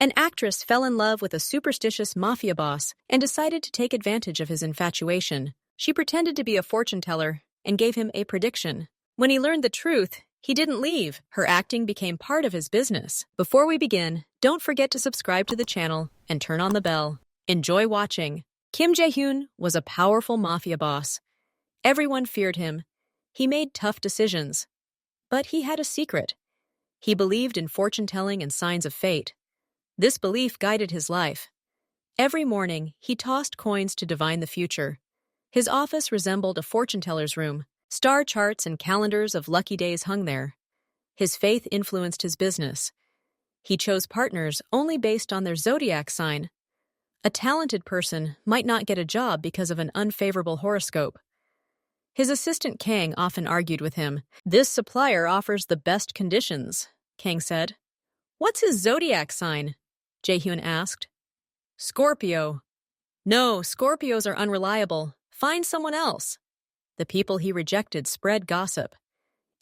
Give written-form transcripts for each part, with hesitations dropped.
An actress fell in love with a superstitious mafia boss and decided to take advantage of his infatuation. She pretended to be a fortune teller and gave him a prediction. When he learned the truth, he didn't leave. Her acting became part of his business. Before we begin, don't forget to subscribe to the channel and turn on the bell. Enjoy watching. Kim Jae-hyun was a powerful mafia boss. Everyone feared him. He made tough decisions. But he had a secret. He believed in fortune-telling and signs of fate. This belief guided his life. Every morning, he tossed coins to divine the future. His office resembled a fortune-teller's room. Star charts and calendars of lucky days hung there. His faith influenced his business. He chose partners only based on their zodiac sign. A talented person might not get a job because of an unfavorable horoscope. His assistant Kang often argued with him. "This supplier offers the best conditions," Kang said. "What's his zodiac sign?" Jae-hyun asked. "Scorpio." "No, Scorpios are unreliable. Find someone else." The people he rejected spread gossip.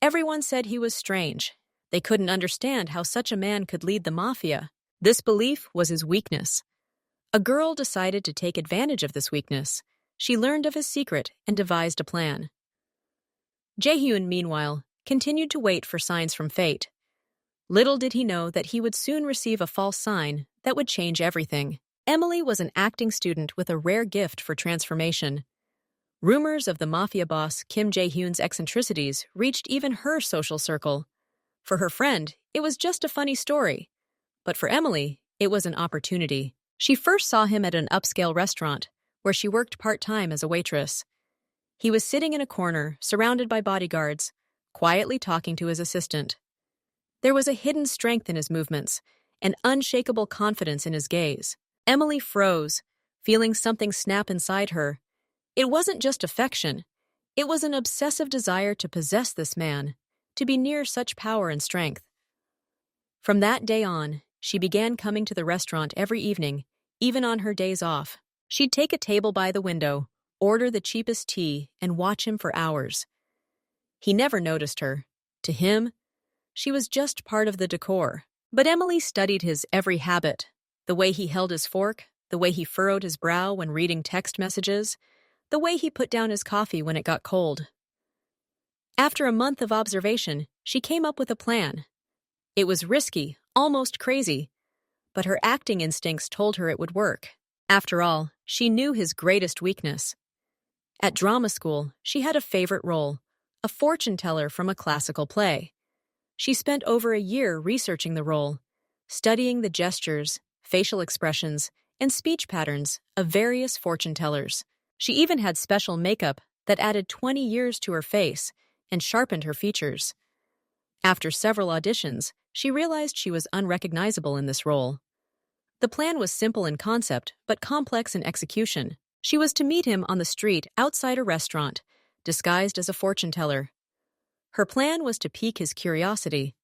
Everyone said he was strange. They couldn't understand how such a man could lead the mafia. This belief was his weakness. A girl decided to take advantage of this weakness. She learned of his secret and devised a plan. Jae-hyun, meanwhile, continued to wait for signs from fate. Little did he know that he would soon receive a false sign that would change everything. Emily was an acting student with a rare gift for transformation. Rumors of the mafia boss Kim Jae-hyun's eccentricities reached even her social circle. For her friend, it was just a funny story. But for Emily, it was an opportunity. She first saw him at an upscale restaurant, where she worked part-time as a waitress. He was sitting in a corner, surrounded by bodyguards, quietly talking to his assistant. There was a hidden strength in his movements, an unshakable confidence in his gaze. Emily froze, feeling something snap inside her. It wasn't just affection. It was an obsessive desire to possess this man, to be near such power and strength. From that day on, she began coming to the restaurant every evening, even on her days off. She'd take a table by the window, order the cheapest tea, and watch him for hours. He never noticed her. To him, she was just part of the decor. But Emily studied his every habit, the way he held his fork, the way he furrowed his brow when reading text messages, the way he put down his coffee when it got cold. After a month of observation, she came up with a plan. It was risky, almost crazy, but her acting instincts told her it would work. After all, she knew his greatest weakness. At drama school, she had a favorite role, a fortune teller from a classical play. She spent over a year researching the role, studying the gestures, facial expressions, and speech patterns of various fortune tellers. She even had special makeup that added 20 years to her face and sharpened her features. After several auditions, she realized she was unrecognizable in this role. The plan was simple in concept, but complex in execution. She was to meet him on the street outside a restaurant, disguised as a fortune teller. Her plan was to pique his curiosity.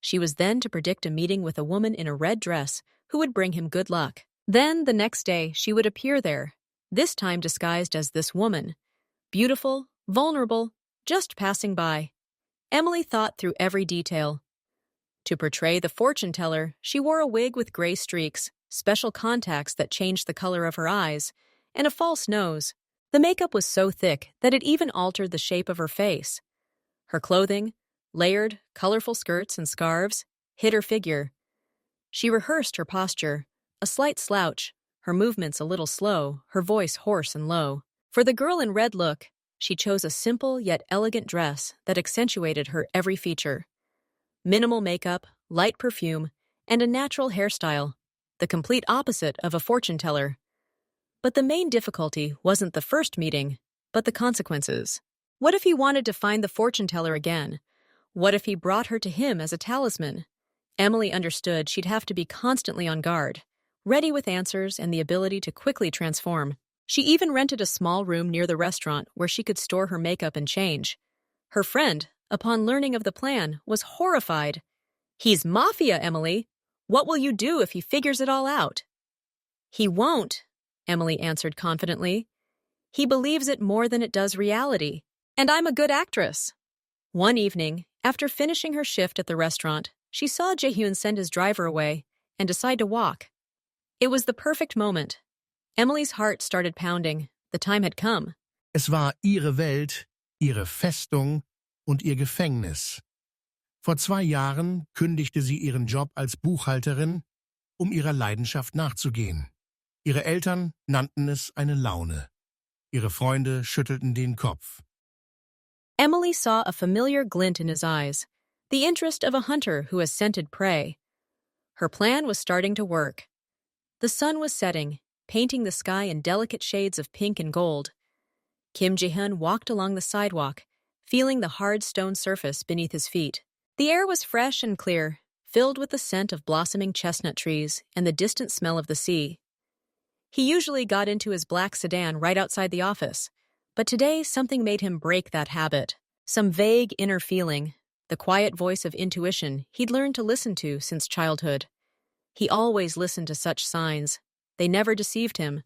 She was then to predict a meeting with a woman in a red dress who would bring him good luck. Then, the next day, she would appear there, this time disguised as this woman. Beautiful, vulnerable, just passing by. Emily thought through every detail. To portray the fortune teller, she wore a wig with gray streaks, special contacts that changed the color of her eyes, and a false nose. The makeup was so thick that it even altered the shape of her face. Her clothing, layered, colorful skirts and scarves, hid her figure. She rehearsed her posture, a slight slouch, her movements a little slow, her voice hoarse and low. For the girl in red look, she chose a simple yet elegant dress that accentuated her every feature. Minimal makeup, light perfume, and a natural hairstyle, the complete opposite of a fortune teller. But the main difficulty wasn't the first meeting, but the consequences. What if he wanted to find the fortune teller again? What if he brought her to him as a talisman? Emily understood she'd have to be constantly on guard, ready with answers and the ability to quickly transform. She even rented a small room near the restaurant where she could store her makeup and change. Her friend, upon learning of the plan, was horrified. "He's Mafia, Emily. What will you do if he figures it all out?" "He won't," Emily answered confidently. "He believes it more than it does reality. And I'm a good actress." One evening, after finishing her shift at the restaurant, she saw Jae-hyun send his driver away and decide to walk. It was the perfect moment. Emily's heart started pounding. The time had come. Es war ihre Welt, ihre Festung und ihr Gefängnis. Vor 2 Jahren kündigte sie ihren Job als Buchhalterin, um ihrer Leidenschaft nachzugehen. Ihre Eltern nannten es eine Laune. Ihre Freunde schüttelten den Kopf. Emily saw a familiar glint in his eyes, the interest of a hunter who has scented prey. Her plan was starting to work. The sun was setting, painting the sky in delicate shades of pink and gold. Kim Ji-hyun walked along the sidewalk, feeling the hard stone surface beneath his feet. The air was fresh and clear, filled with the scent of blossoming chestnut trees and the distant smell of the sea. He usually got into his black sedan right outside the office, but today something made him break that habit. Some vague inner feeling, the quiet voice of intuition he'd learned to listen to since childhood. He always listened to such signs. They never deceived him.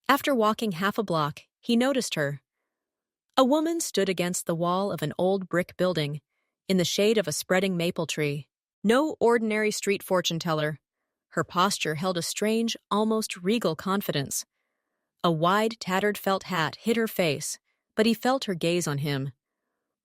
After walking half a block, he noticed her. A woman stood against the wall of an old brick building, in the shade of a spreading maple tree. No ordinary street fortune-teller. Her posture held a strange, almost regal confidence. A wide, tattered felt hat hid her face, but he felt her gaze on him.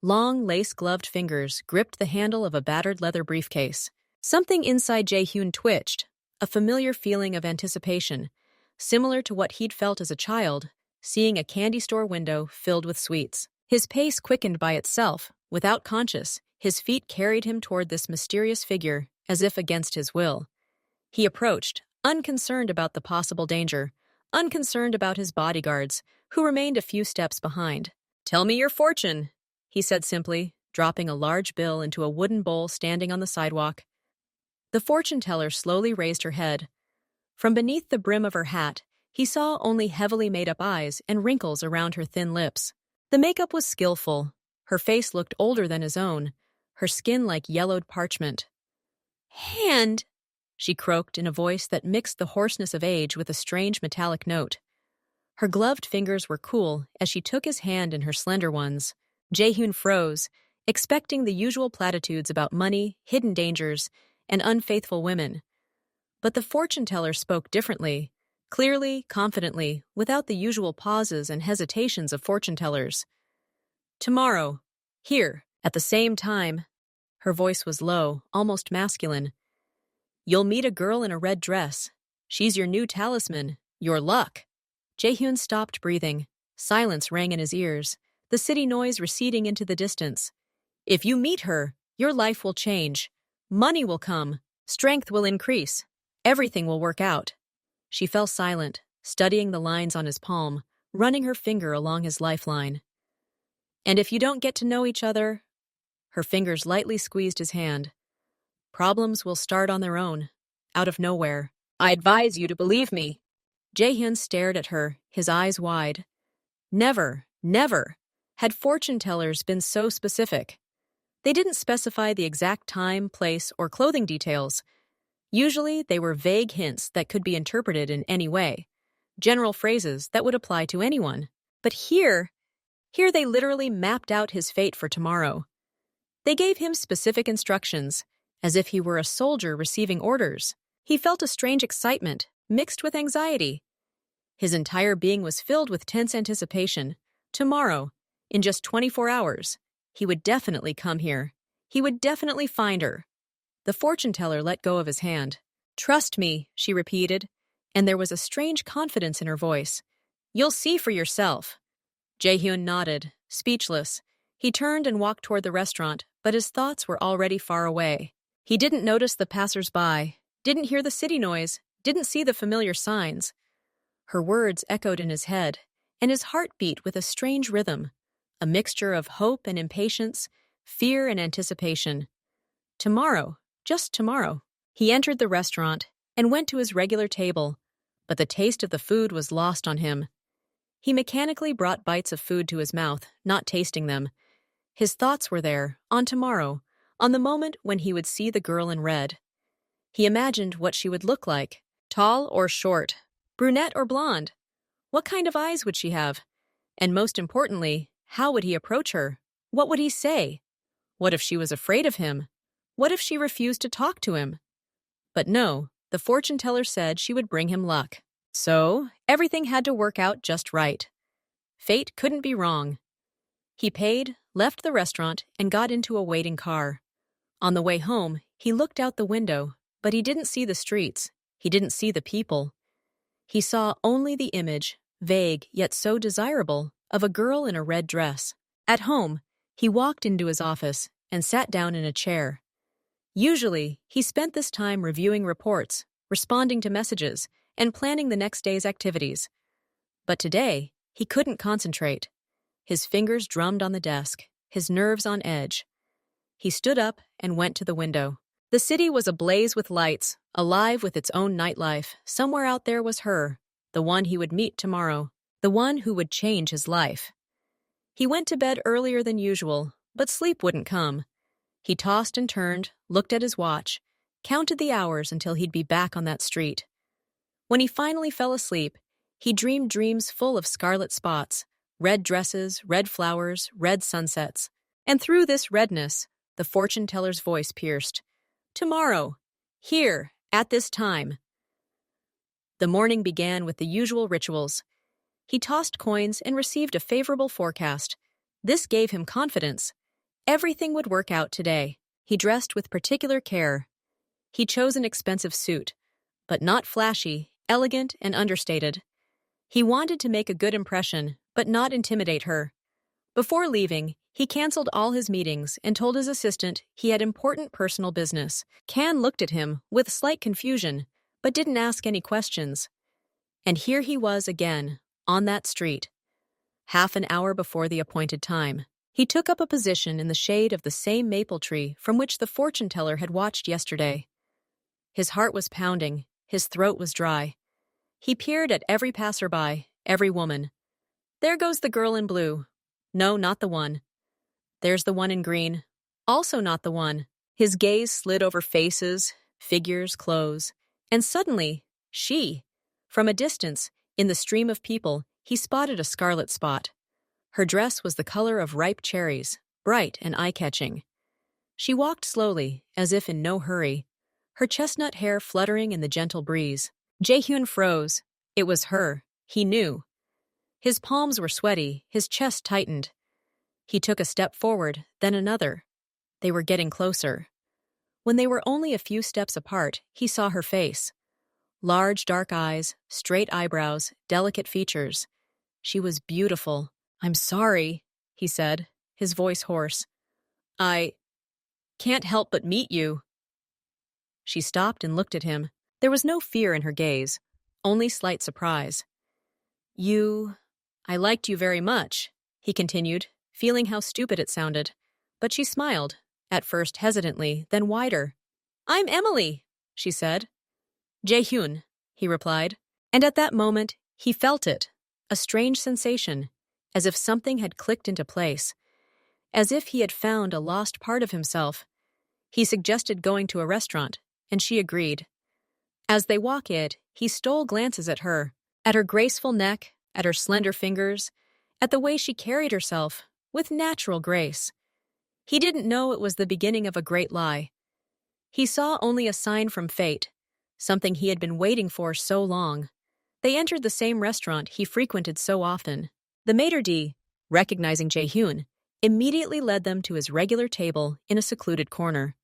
Long, lace-gloved fingers gripped the handle of a battered leather briefcase. Something inside Jae-hyun twitched, a familiar feeling of anticipation, similar to what he'd felt as a child, seeing a candy store window filled with sweets. His pace quickened by itself, without conscious. His feet carried him toward this mysterious figure, as if against his will. He approached, unconcerned about the possible danger, unconcerned about his bodyguards, who remained a few steps behind. "Tell me your fortune," he said simply, dropping a large bill into a wooden bowl standing on the sidewalk. The fortune-teller slowly raised her head. From beneath the brim of her hat, he saw only heavily made-up eyes and wrinkles around her thin lips. The makeup was skillful. Her face looked older than his own, her skin like yellowed parchment. "Hand," she croaked in a voice that mixed the hoarseness of age with a strange metallic note. Her gloved fingers were cool as she took his hand in her slender ones. Jae-hyun froze, expecting the usual platitudes about money, hidden dangers, and unfaithful women. But the fortune-teller spoke differently, clearly, confidently, without the usual pauses and hesitations of fortune-tellers. "Tomorrow, here, at the same time," her voice was low, almost masculine. "You'll meet a girl in a red dress. She's your new talisman, your luck." Jae-hyun stopped breathing. Silence rang in his ears, the city noise receding into the distance. "If you meet her, your life will change. Money will come. Strength will increase. Everything will work out." She fell silent, studying the lines on his palm, running her finger along his lifeline. "And if you don't get to know each other," her fingers lightly squeezed his hand, "problems will start on their own, out of nowhere. I advise you to believe me." Jae-hyun stared at her, his eyes wide. Never, never had fortune-tellers been so specific. They didn't specify the exact time, place, or clothing details. Usually, they were vague hints that could be interpreted in any way, general phrases that would apply to anyone. But here they literally mapped out his fate for tomorrow. They gave him specific instructions, as if he were a soldier receiving orders. He felt a strange excitement, mixed with anxiety. His entire being was filled with tense anticipation. Tomorrow, in just 24 hours, he would definitely come here. He would definitely find her. The fortune-teller let go of his hand. "Trust me," she repeated, and there was a strange confidence in her voice. "You'll see for yourself." Jae-hyun nodded, speechless. He turned and walked toward the restaurant, but his thoughts were already far away. He didn't notice the passers-by, didn't hear the city noise, didn't see the familiar signs. Her words echoed in his head, and his heart beat with a strange rhythm, a mixture of hope and impatience, fear and anticipation. Tomorrow, just tomorrow. He entered the restaurant and went to his regular table, but the taste of the food was lost on him. He mechanically brought bites of food to his mouth, not tasting them. His thoughts were there, on tomorrow, on the moment when he would see the girl in red. He imagined what she would look like, tall or short, brunette or blonde. What kind of eyes would she have? And most importantly, how would he approach her? What would he say? What if she was afraid of him? What if she refused to talk to him? But no, the fortune teller said she would bring him luck. So, everything had to work out just right. Fate couldn't be wrong. He paid, left the restaurant, and got into a waiting car. On the way home, he looked out the window, but he didn't see the streets. He didn't see the people. He saw only the image, vague yet so desirable, of a girl in a red dress. At home, he walked into his office and sat down in a chair. Usually, he spent this time reviewing reports, responding to messages, and planning the next day's activities. But today, he couldn't concentrate. His fingers drummed on the desk, his nerves on edge. He stood up and went to the window. The city was ablaze with lights, alive with its own nightlife. Somewhere out there was her, the one he would meet tomorrow, the one who would change his life. He went to bed earlier than usual, but sleep wouldn't come. He tossed and turned, looked at his watch, counted the hours until he'd be back on that street. When he finally fell asleep, he dreamed dreams full of scarlet spots, red dresses, red flowers, red sunsets. And through this redness, the fortune teller's voice pierced. Tomorrow, here, at this time. The morning began with the usual rituals. He tossed coins and received a favorable forecast. This gave him confidence. Everything would work out today. He dressed with particular care. He chose an expensive suit, but not flashy, elegant, and understated. He wanted to make a good impression, but not intimidate her. Before leaving, he canceled all his meetings and told his assistant he had important personal business. Can looked at him with slight confusion, but didn't ask any questions. And here he was again, on that street. Half an hour before the appointed time, he took up a position in the shade of the same maple tree from which the fortune teller had watched yesterday. His heart was pounding, his throat was dry. He peered at every passerby, every woman. There goes the girl in blue. No, not the one. There's the one in green. Also not the one. His gaze slid over faces, figures, clothes. And suddenly, she. From a distance, in the stream of people, he spotted a scarlet spot. Her dress was the color of ripe cherries, bright and eye-catching. She walked slowly, as if in no hurry, her chestnut hair fluttering in the gentle breeze. Jaehyun froze. It was her. He knew. His palms were sweaty, his chest tightened. He took a step forward, then another. They were getting closer. When they were only a few steps apart, he saw her face. Large dark eyes, straight eyebrows, delicate features. She was beautiful. "I'm sorry," he said, his voice hoarse. "I can't help but meet you." She stopped and looked at him. There was no fear in her gaze, only slight surprise. I liked you very much," he continued, feeling how stupid it sounded. But she smiled, at first hesitantly, then wider. "I'm Emily," she said. "Jaehyun," he replied. And at that moment, he felt it, a strange sensation, as if something had clicked into place, as if he had found a lost part of himself. He suggested going to a restaurant, and she agreed. As they walked it, he stole glances at her graceful neck, at her slender fingers, at the way she carried herself, with natural grace. He didn't know it was the beginning of a great lie. He saw only a sign from fate, something he had been waiting for so long. They entered the same restaurant he frequented so often. The maitre d', recognizing Jaehyun, immediately led them to his regular table in a secluded corner.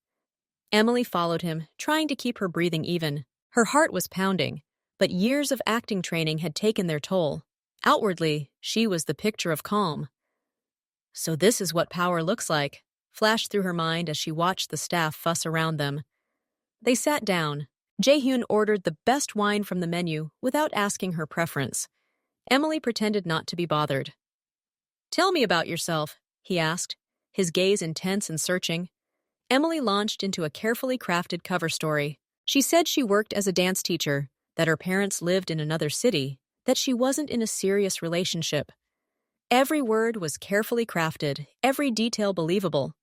Emily followed him, trying to keep her breathing even. Her heart was pounding, but years of acting training had taken their toll. Outwardly, she was the picture of calm. So this is what power looks like, flashed through her mind as she watched the staff fuss around them. They sat down. Jaehyun ordered the best wine from the menu without asking her preference. Emily pretended not to be bothered. "Tell me about yourself," he asked, his gaze intense and searching. Emily launched into a carefully crafted cover story. She said she worked as a dance teacher, that her parents lived in another city, that she wasn't in a serious relationship. Every word was carefully crafted, every detail believable.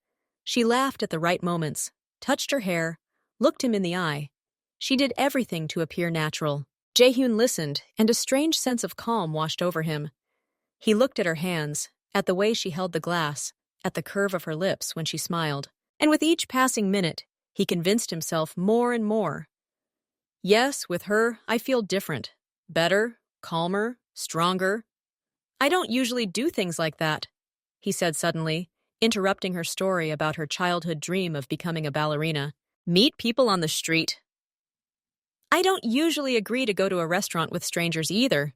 She laughed at the right moments, touched her hair, looked him in the eye. She did everything to appear natural. Jaehyun listened, and a strange sense of calm washed over him. He looked at her hands, at the way she held the glass, at the curve of her lips when she smiled. And with each passing minute, he convinced himself more and more. Yes, with her, I feel different. Better, calmer, stronger. I don't usually do things like that, he said suddenly, interrupting her story about her childhood dream of becoming a ballerina. Meet people on the street. I don't usually agree to go to a restaurant with strangers either,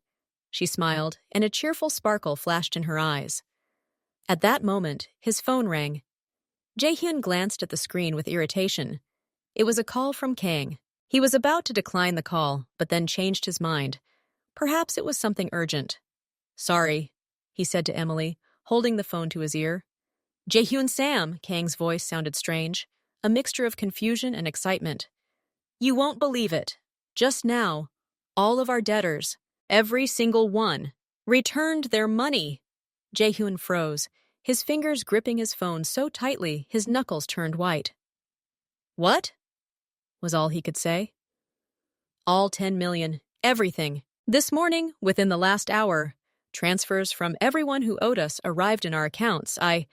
she smiled, and a cheerful sparkle flashed in her eyes. At that moment, his phone rang. Jaehyun glanced at the screen with irritation. It was a call from Kang. He was about to decline the call, but then changed his mind. Perhaps it was something urgent. Sorry, he said to Emily, holding the phone to his ear. Jaehyun Sam, Kang's voice sounded strange, a mixture of confusion and excitement. You won't believe it. Just now, all of our debtors, every single one, returned their money. Jaehyun froze, his fingers gripping his phone so tightly his knuckles turned white. What? Was all he could say. All 10 million, everything. This morning, within the last hour, transfers from everyone who owed us arrived in our accounts. I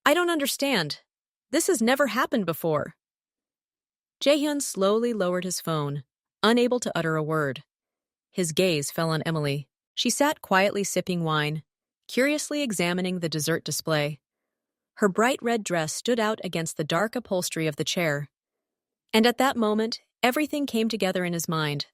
don't understand. This has never happened before. Jaehyun slowly lowered his phone, unable to utter a word. His gaze fell on Emily. She sat quietly sipping wine, curiously examining the dessert display. Her bright red dress stood out against the dark upholstery of the chair. And at that moment, everything came together in his mind.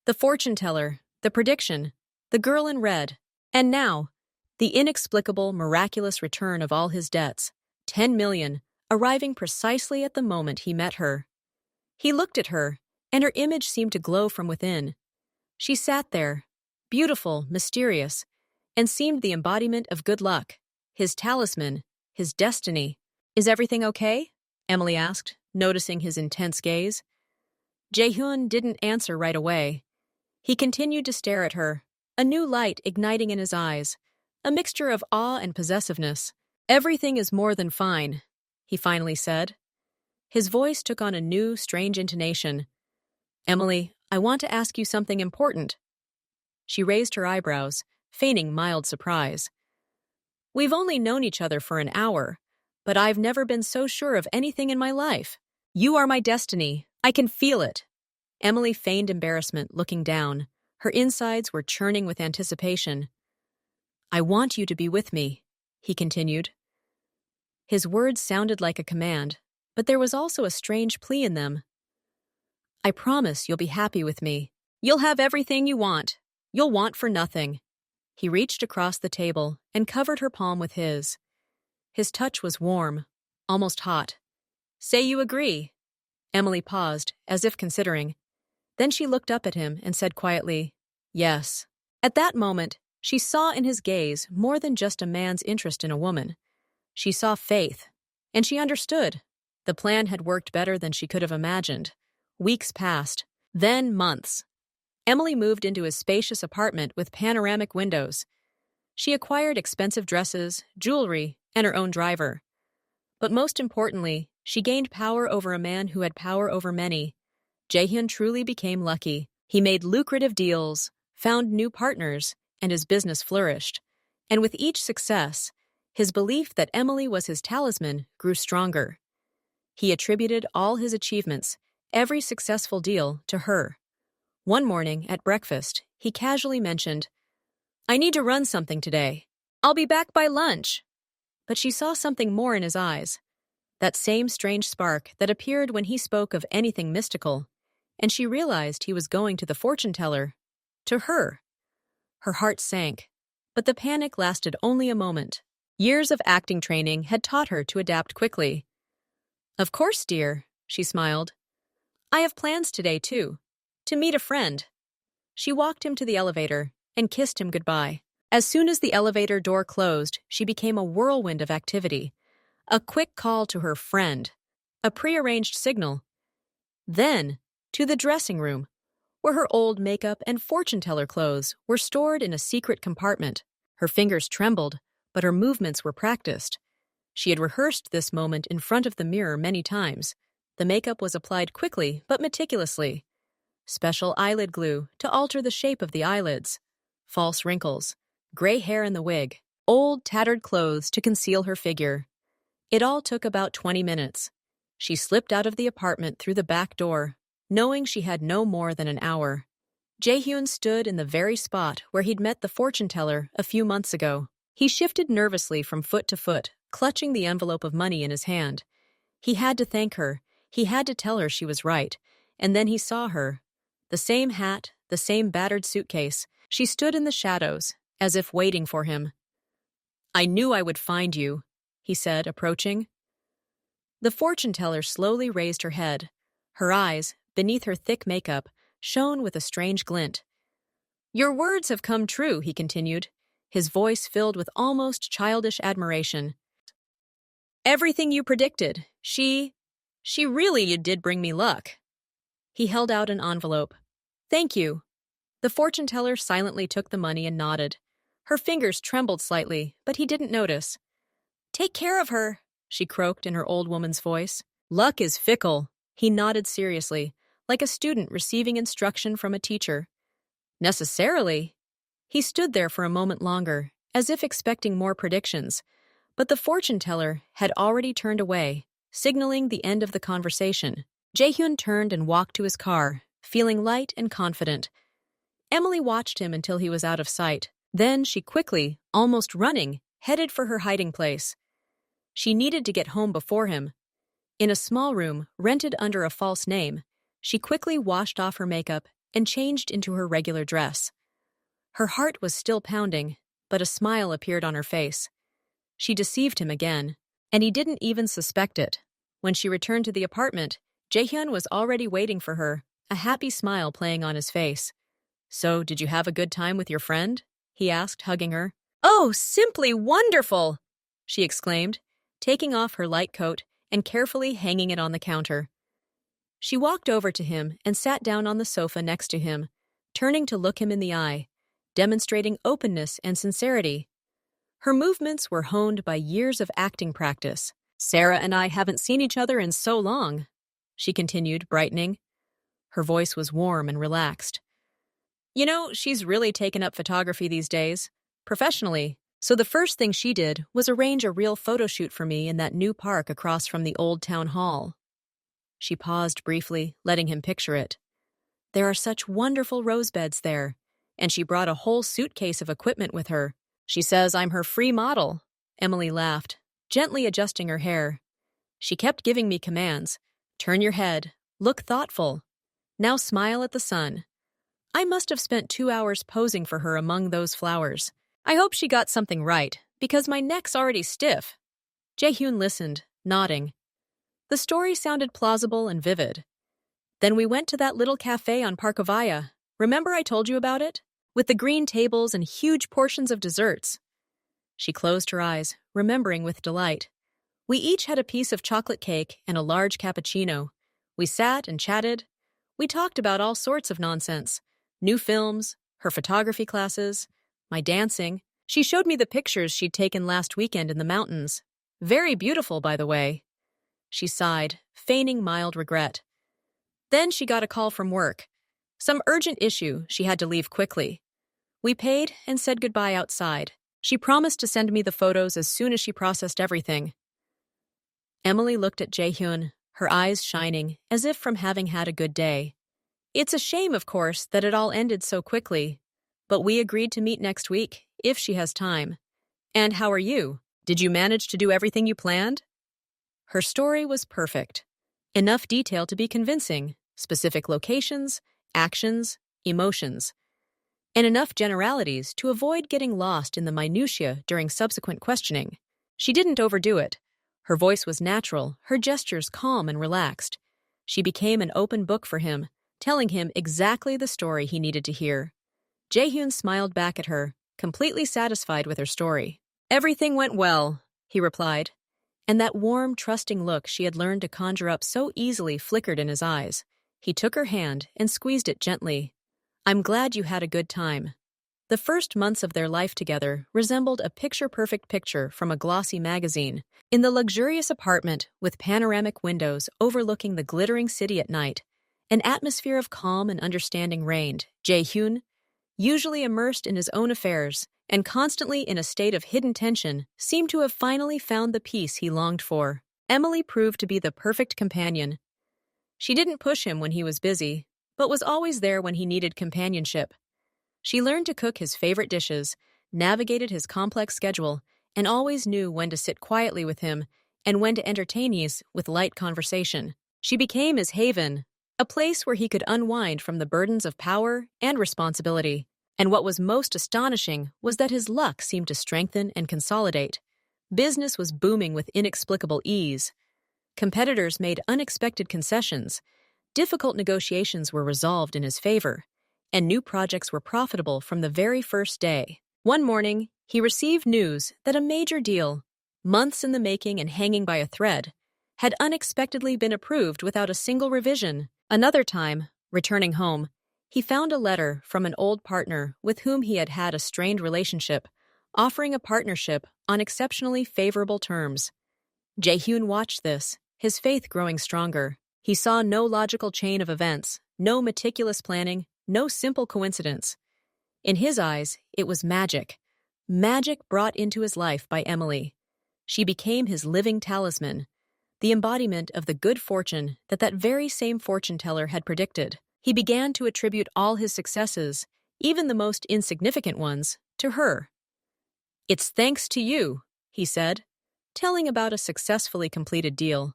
The fortune teller, the prediction, the girl in red, and now, the inexplicable, miraculous return of all his debts, 10 million, arriving precisely at the moment he met her. He looked at her, and her image seemed to glow from within. She sat there, beautiful, mysterious, and seemed the embodiment of good luck, his talisman, his destiny. Is everything okay? Emily asked, noticing his intense gaze. Jaehyun didn't answer right away. He continued to stare at her, a new light igniting in his eyes, a mixture of awe and possessiveness. Everything is more than fine, he finally said. His voice took on a new, strange intonation. Emily, I want to ask you something important. She raised her eyebrows, feigning mild surprise. We've only known each other for an hour, but I've never been so sure of anything in my life. You are my destiny. I can feel it. Emily feigned embarrassment, looking down. Her insides were churning with anticipation. I want you to be with me, he continued. His words sounded like a command, but there was also a strange plea in them. I promise you'll be happy with me. You'll have everything you want. You'll want for nothing. He reached across the table and covered her palm with his. His touch was warm, almost hot. Say you agree. Emily paused, as if considering. Then she looked up at him and said quietly, Yes. At that moment, she saw in his gaze more than just a man's interest in a woman. She saw faith, and she understood. The plan had worked better than she could have imagined. Weeks passed, then months. Emily moved into his spacious apartment with panoramic windows. She acquired expensive dresses, jewelry, and her own driver. But most importantly, she gained power over a man who had power over many. Jaehyun truly became lucky. He made lucrative deals, found new partners, and his business flourished. And with each success, his belief that Emily was his talisman grew stronger. He attributed all his achievements, every successful deal, to her. One morning, at breakfast, he casually mentioned, I need to run something today. I'll be back by lunch. But she saw something more in his eyes, that same strange spark that appeared when he spoke of anything mystical, and she realized he was going to the fortune teller. To her. Her heart sank, but the panic lasted only a moment. Years of acting training had taught her to adapt quickly. Of course, dear, she smiled. I have plans today, too. To meet a friend. She walked him to the elevator and kissed him goodbye. As soon as the elevator door closed, she became a whirlwind of activity. A quick call to her friend. A prearranged signal. Then, to the dressing room, where her old makeup and fortune-teller clothes were stored in a secret compartment. Her fingers trembled, but her movements were practiced. She had rehearsed this moment in front of the mirror many times. The makeup was applied quickly but meticulously. Special eyelid glue to alter the shape of the eyelids. False wrinkles. Gray hair in the wig. Old, tattered clothes to conceal her figure. It all took about 20 minutes. She slipped out of the apartment through the back door, knowing she had no more than an hour. Jaehyun stood in the very spot where he'd met the fortune teller a few months ago. He shifted nervously from foot to foot, clutching the envelope of money in his hand. He had to thank her. He had to tell her she was right. And then he saw her. The same hat, the same battered suitcase. She stood in the shadows, as if waiting for him. "I knew I would find you," he said, approaching. The fortune teller slowly raised her head. Her eyes, beneath her thick makeup, shone with a strange glint. "Your words have come true," he continued, his voice filled with almost childish admiration. "Everything you predicted. She really did bring me luck." He held out an envelope. "Thank you." The fortune teller silently took the money and nodded. Her fingers trembled slightly, but he didn't notice. "Take care of her," she croaked in her old woman's voice. "Luck is fickle." He nodded seriously, like a student receiving instruction from a teacher. "Necessarily." He stood there for a moment longer, as if expecting more predictions, but the fortune teller had already turned away, signaling the end of the conversation. Jaehyun turned and walked to his car, feeling light and confident. Emily watched him until he was out of sight. Then she quickly, almost running, headed for her hiding place. She needed to get home before him. In a small room, rented under a false name, she quickly washed off her makeup and changed into her regular dress. Her heart was still pounding, but a smile appeared on her face. She deceived him again, and he didn't even suspect it. When she returned to the apartment, Jaehyun was already waiting for her, a happy smile playing on his face. "So, did you have a good time with your friend?" he asked, hugging her. "Oh, simply wonderful!" she exclaimed, taking off her light coat and carefully hanging it on the counter. She walked over to him and sat down on the sofa next to him, turning to look him in the eye, demonstrating openness and sincerity. Her movements were honed by years of acting practice. "Sarah and I haven't seen each other in so long," she continued, brightening. Her voice was warm and relaxed. "You know, she's really taken up photography these days, professionally. So the first thing she did was arrange a real photo shoot for me in that new park across from the old town hall." She paused briefly, letting him picture it. "There are such wonderful rose beds there, and she brought a whole suitcase of equipment with her. She says I'm her free model." Emily laughed, gently adjusting her hair. She kept giving me commands. "Turn your head. Look thoughtful. Now smile at the sun." I must have spent 2 hours posing for her among those flowers. I hope she got something right, because my neck's already stiff. Jaehyun listened, nodding. The story sounded plausible and vivid. Then we went to that little cafe on Parkovaya. Remember I told you about it? With the green tables and huge portions of desserts. She closed her eyes, remembering with delight. We each had a piece of chocolate cake and a large cappuccino. We sat and chatted. We talked about all sorts of nonsense. New films, her photography classes, my dancing. She showed me the pictures she'd taken last weekend in the mountains. Very beautiful, by the way. She sighed, feigning mild regret. Then she got a call from work. Some urgent issue, she had to leave quickly. We paid and said goodbye outside. She promised to send me the photos as soon as she processed everything. Emily looked at Jaehyun, her eyes shining, as if from having had a good day. It's a shame, of course, that it all ended so quickly, but we agreed to meet next week, if she has time. And how are you? Did you manage to do everything you planned? Her story was perfect. Enough detail to be convincing, specific locations, actions, emotions, and enough generalities to avoid getting lost in the minutiae during subsequent questioning. She didn't overdo it. Her voice was natural, her gestures calm and relaxed. She became an open book for him, telling him exactly the story he needed to hear. Jaehyun smiled back at her, completely satisfied with her story. Everything went well, he replied, and that warm, trusting look she had learned to conjure up so easily flickered in his eyes. He took her hand and squeezed it gently. I'm glad you had a good time. The first months of their life together resembled a picture-perfect picture from a glossy magazine. In the luxurious apartment with panoramic windows overlooking the glittering city at night, an atmosphere of calm and understanding reigned. Jaehyun, usually immersed in his own affairs and constantly in a state of hidden tension, seemed to have finally found the peace he longed for. Emily proved to be the perfect companion. She didn't push him when he was busy, but was always there when he needed companionship. She learned to cook his favorite dishes, navigated his complex schedule, and always knew when to sit quietly with him and when to entertain him with light conversation. She became his haven, a place where he could unwind from the burdens of power and responsibility. And what was most astonishing was that his luck seemed to strengthen and consolidate. Business was booming with inexplicable ease. Competitors made unexpected concessions. Difficult negotiations were resolved in his favor, and new projects were profitable from the very first day. One morning, he received news that a major deal, months in the making and hanging by a thread, had unexpectedly been approved without a single revision. Another time, returning home, he found a letter from an old partner with whom he had had a strained relationship, offering a partnership on exceptionally favorable terms. Jae-hyun watched this, his faith growing stronger. He saw no logical chain of events, no meticulous planning, no simple coincidence. In his eyes, it was magic. Magic brought into his life by Emily. She became his living talisman, the embodiment of the good fortune that very same fortune teller had predicted. He began to attribute all his successes, even the most insignificant ones, to her. "It's thanks to you," he said, telling about a successfully completed deal.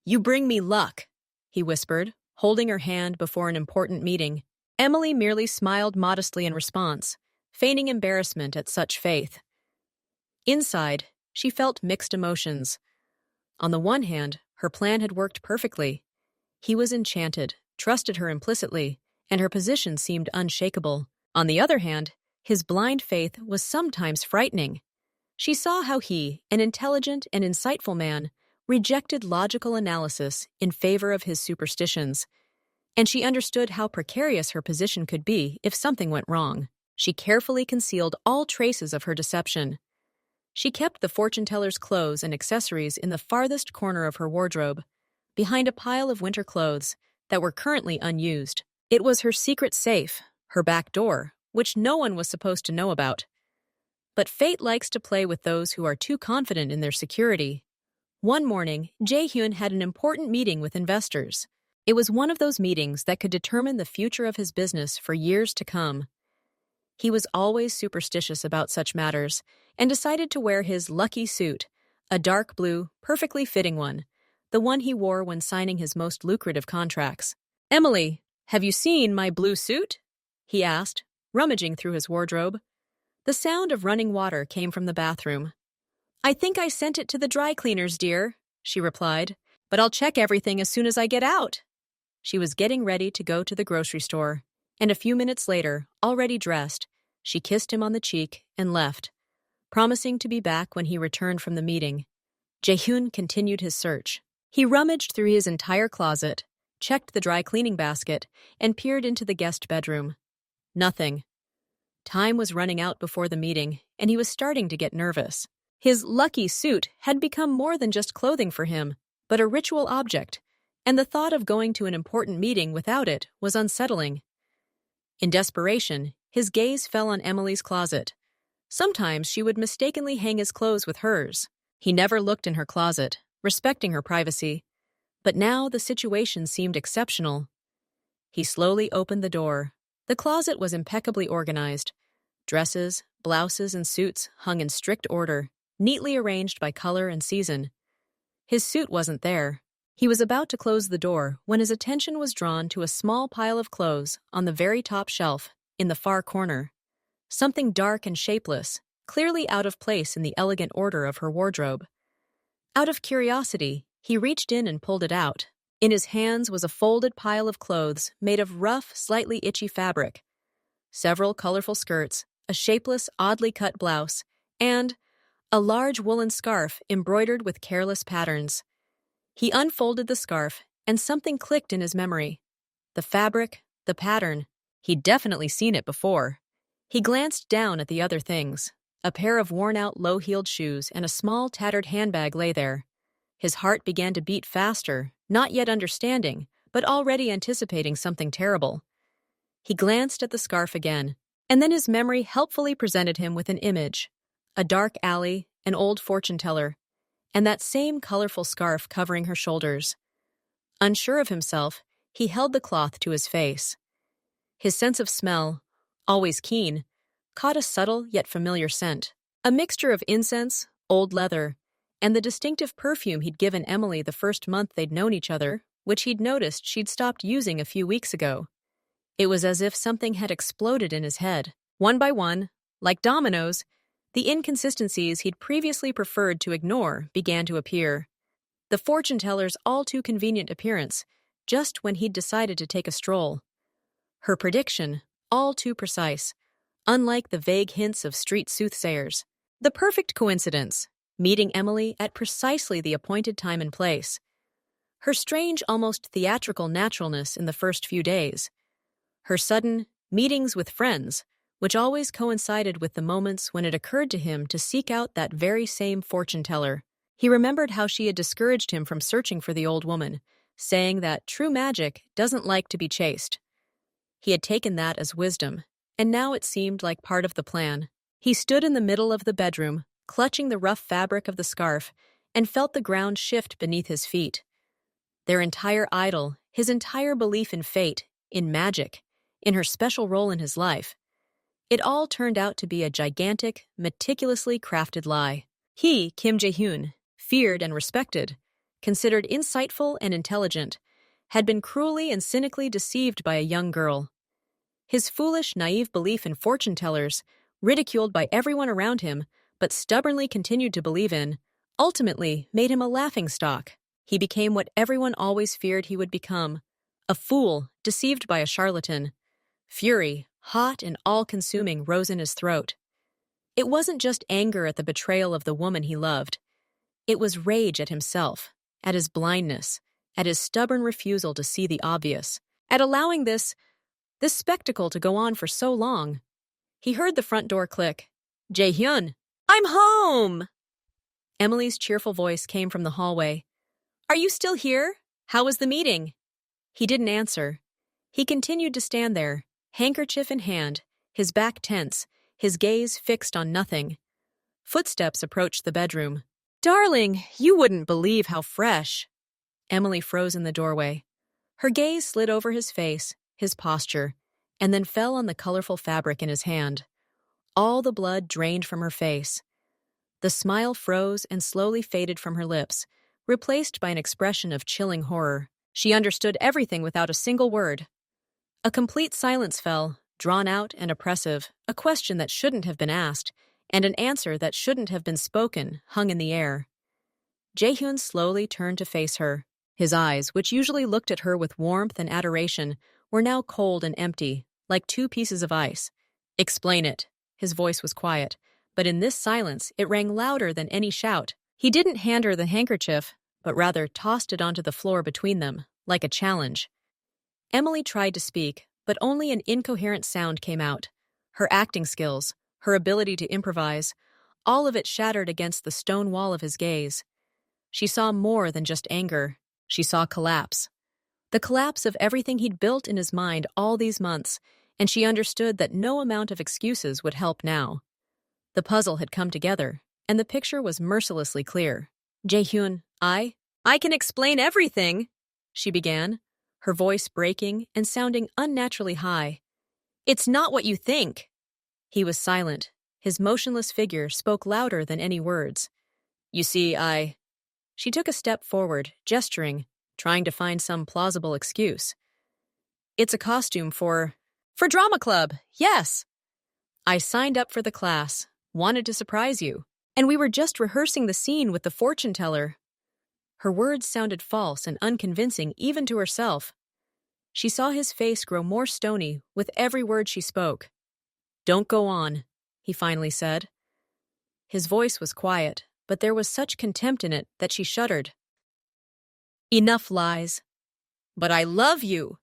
"You bring me luck," he whispered, holding her hand before an important meeting. Emily merely smiled modestly in response, feigning embarrassment at such faith. Inside, she felt mixed emotions. On the one hand, her plan had worked perfectly. He was enchanted, trusted her implicitly, and her position seemed unshakable. On the other hand, his blind faith was sometimes frightening. She saw how he, an intelligent and insightful man, rejected logical analysis in favor of his superstitions, and she understood how precarious her position could be if something went wrong. She carefully concealed all traces of her deception. She kept the fortune teller's clothes and accessories in the farthest corner of her wardrobe, behind a pile of winter clothes that were currently unused. It was her secret safe, her back door, which no one was supposed to know about. But fate likes to play with those who are too confident in their security. One morning, Jae-hyun had an important meeting with investors. It was one of those meetings that could determine the future of his business for years to come. He was always superstitious about such matters and decided to wear his lucky suit, a dark blue, perfectly fitting one, the one he wore when signing his most lucrative contracts. "Emily, have you seen my blue suit?" he asked, rummaging through his wardrobe. The sound of running water came from the bathroom. "I think I sent it to the dry cleaners, dear," she replied, "but I'll check everything as soon as I get out." She was getting ready to go to the grocery store, and a few minutes later, already dressed, she kissed him on the cheek and left, promising to be back when he returned from the meeting. Jae-hyun continued his search. He rummaged through his entire closet, checked the dry cleaning basket, and peered into the guest bedroom. Nothing. Time was running out before the meeting, and he was starting to get nervous. His lucky suit had become more than just clothing for him, but a ritual object, and the thought of going to an important meeting without it was unsettling. In desperation, his gaze fell on Emily's closet. Sometimes she would mistakenly hang his clothes with hers. He never looked in her closet, respecting her privacy. But now the situation seemed exceptional. He slowly opened the door. The closet was impeccably organized. Dresses, blouses, and suits hung in strict order, neatly arranged by color and season. His suit wasn't there. He was about to close the door when his attention was drawn to a small pile of clothes on the very top shelf, in the far corner. Something dark and shapeless, clearly out of place in the elegant order of her wardrobe. Out of curiosity, he reached in and pulled it out. In his hands was a folded pile of clothes made of rough, slightly itchy fabric. Several colorful skirts, a shapeless, oddly cut blouse, and a large woolen scarf embroidered with careless patterns. He unfolded the scarf, and something clicked in his memory. The fabric, the pattern. He'd definitely seen it before. He glanced down at the other things. A pair of worn-out, low-heeled shoes and a small, tattered handbag lay there. His heart began to beat faster, not yet understanding, but already anticipating something terrible. He glanced at the scarf again, and then his memory helpfully presented him with an image. A dark alley, an old fortune teller, and that same colorful scarf covering her shoulders. Unsure of himself, he held the cloth to his face. His sense of smell, always keen, caught a subtle yet familiar scent. A mixture of incense, old leather, and the distinctive perfume he'd given Emily the first month they'd known each other, which he'd noticed she'd stopped using a few weeks ago. It was as if something had exploded in his head. One by one, like dominoes, the inconsistencies he'd previously preferred to ignore began to appear. The fortune-teller's all-too-convenient appearance, just when he'd decided to take a stroll. Her prediction, all too precise, unlike the vague hints of street soothsayers. The perfect coincidence, meeting Emily at precisely the appointed time and place. Her strange, almost theatrical naturalness in the first few days. Her sudden meetings with friends, which always coincided with the moments when it occurred to him to seek out that very same fortune-teller. He remembered how she had discouraged him from searching for the old woman, saying that true magic doesn't like to be chased. He had taken that as wisdom, and now it seemed like part of the plan. He stood in the middle of the bedroom, clutching the rough fabric of the scarf, and felt the ground shift beneath his feet. Their entire idol, his entire belief in fate, in magic, in her special role in his life. It all turned out to be a gigantic, meticulously crafted lie. He, Kim Jae-hyun, feared and respected, considered insightful and intelligent, had been cruelly and cynically deceived by a young girl. His foolish, naive belief in fortune-tellers, ridiculed by everyone around him, but stubbornly continued to believe in, ultimately made him a laughingstock. He became what everyone always feared he would become, a fool deceived by a charlatan. Fury, hot and all-consuming, rose in his throat. It wasn't just anger at the betrayal of the woman he loved. It was rage at himself, at his blindness, at his stubborn refusal to see the obvious, at allowing this spectacle to go on for so long. He heard the front door click. Jae-hyun, I'm home! Emily's cheerful voice came from the hallway. Are you still here? How was the meeting? He didn't answer. He continued to stand there, handkerchief in hand, his back tense, his gaze fixed on nothing. Footsteps approached the bedroom. Darling, you wouldn't believe how fresh. Emily froze in the doorway. Her gaze slid over his face, his posture, and then fell on the colorful fabric in his hand. All the blood drained from her face. The smile froze and slowly faded from her lips, replaced by an expression of chilling horror. She understood everything without a single word. A complete silence fell, drawn out and oppressive, a question that shouldn't have been asked, and an answer that shouldn't have been spoken, hung in the air. Jae-hyun slowly turned to face her. His eyes, which usually looked at her with warmth and adoration, were now cold and empty, like two pieces of ice. Explain it. His voice was quiet, but in this silence it rang louder than any shout. He didn't hand her the handkerchief, but rather tossed it onto the floor between them, like a challenge. Emily tried to speak, but only an incoherent sound came out. Her acting skills, her ability to improvise, all of it shattered against the stone wall of his gaze. She saw more than just anger. She saw collapse. The collapse of everything he'd built in his mind all these months, and she understood that no amount of excuses would help now. The puzzle had come together, and the picture was mercilessly clear. Jae-hyun, I can explain everything, she began, her voice breaking and sounding unnaturally high. It's not what you think. He was silent. His motionless figure spoke louder than any words. You see, She took a step forward, gesturing, trying to find some plausible excuse. It's a costume for drama club, yes. I signed up for the class, wanted to surprise you, and we were just rehearsing the scene with the fortune teller. Her words sounded false and unconvincing even to herself. She saw his face grow more stony with every word she spoke. Don't go on, he finally said. His voice was quiet, but there was such contempt in it that she shuddered. Enough lies. But I love you,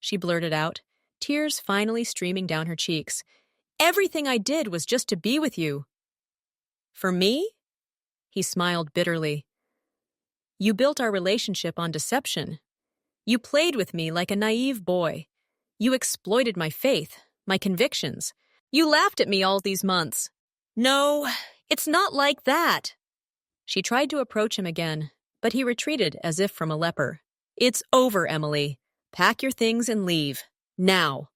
she blurted out, tears finally streaming down her cheeks. Everything I did was just to be with you. For me? He smiled bitterly. You built our relationship on deception. You played with me like a naive boy. You exploited my faith, my convictions. You laughed at me all these months. No, it's not like that. She tried to approach him again, but he retreated as if from a leper. It's over, Emily. Pack your things and leave. Now.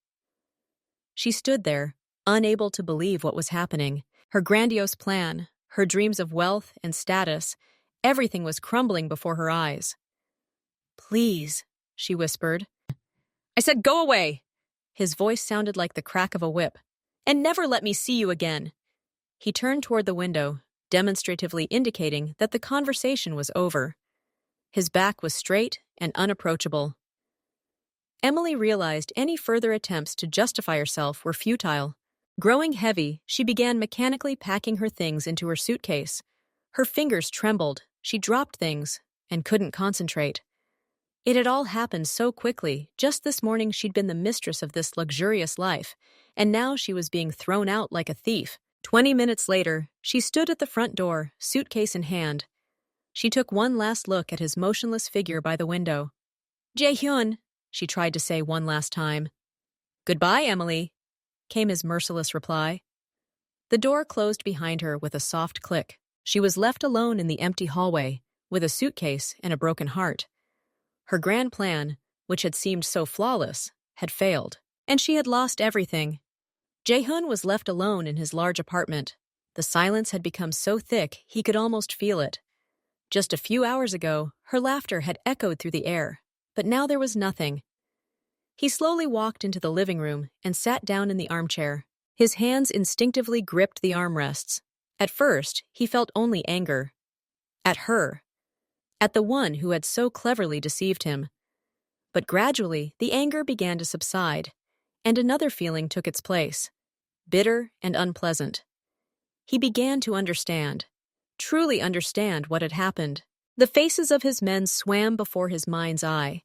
She stood there, unable to believe what was happening. Her grandiose plan, her dreams of wealth and status, everything was crumbling before her eyes. Please, she whispered. I said go away. His voice sounded like the crack of a whip. And never let me see you again. He turned toward the window, demonstratively indicating that the conversation was over. His back was straight and unapproachable. Emily realized any further attempts to justify herself were futile. Growing heavy, she began mechanically packing her things into her suitcase. Her fingers trembled, she dropped things, and couldn't concentrate. It had all happened so quickly. Just this morning she'd been the mistress of this luxurious life, and now she was being thrown out like a thief. 20 minutes later, she stood at the front door, suitcase in hand. She took one last look at his motionless figure by the window. Jae-hyun, she tried to say one last time. Goodbye, Emily, came his merciless reply. The door closed behind her with a soft click. She was left alone in the empty hallway, with a suitcase and a broken heart. Her grand plan, which had seemed so flawless, had failed, and she had lost everything. Jae-hyun was left alone in his large apartment. The silence had become so thick he could almost feel it. Just a few hours ago, her laughter had echoed through the air, but now there was nothing. He slowly walked into the living room and sat down in the armchair. His hands instinctively gripped the armrests. At first, he felt only anger. At her. At the one who had so cleverly deceived him. But gradually, the anger began to subside, and another feeling took its place, bitter and unpleasant. He began to understand, truly understand what had happened. The faces of his men swam before his mind's eye.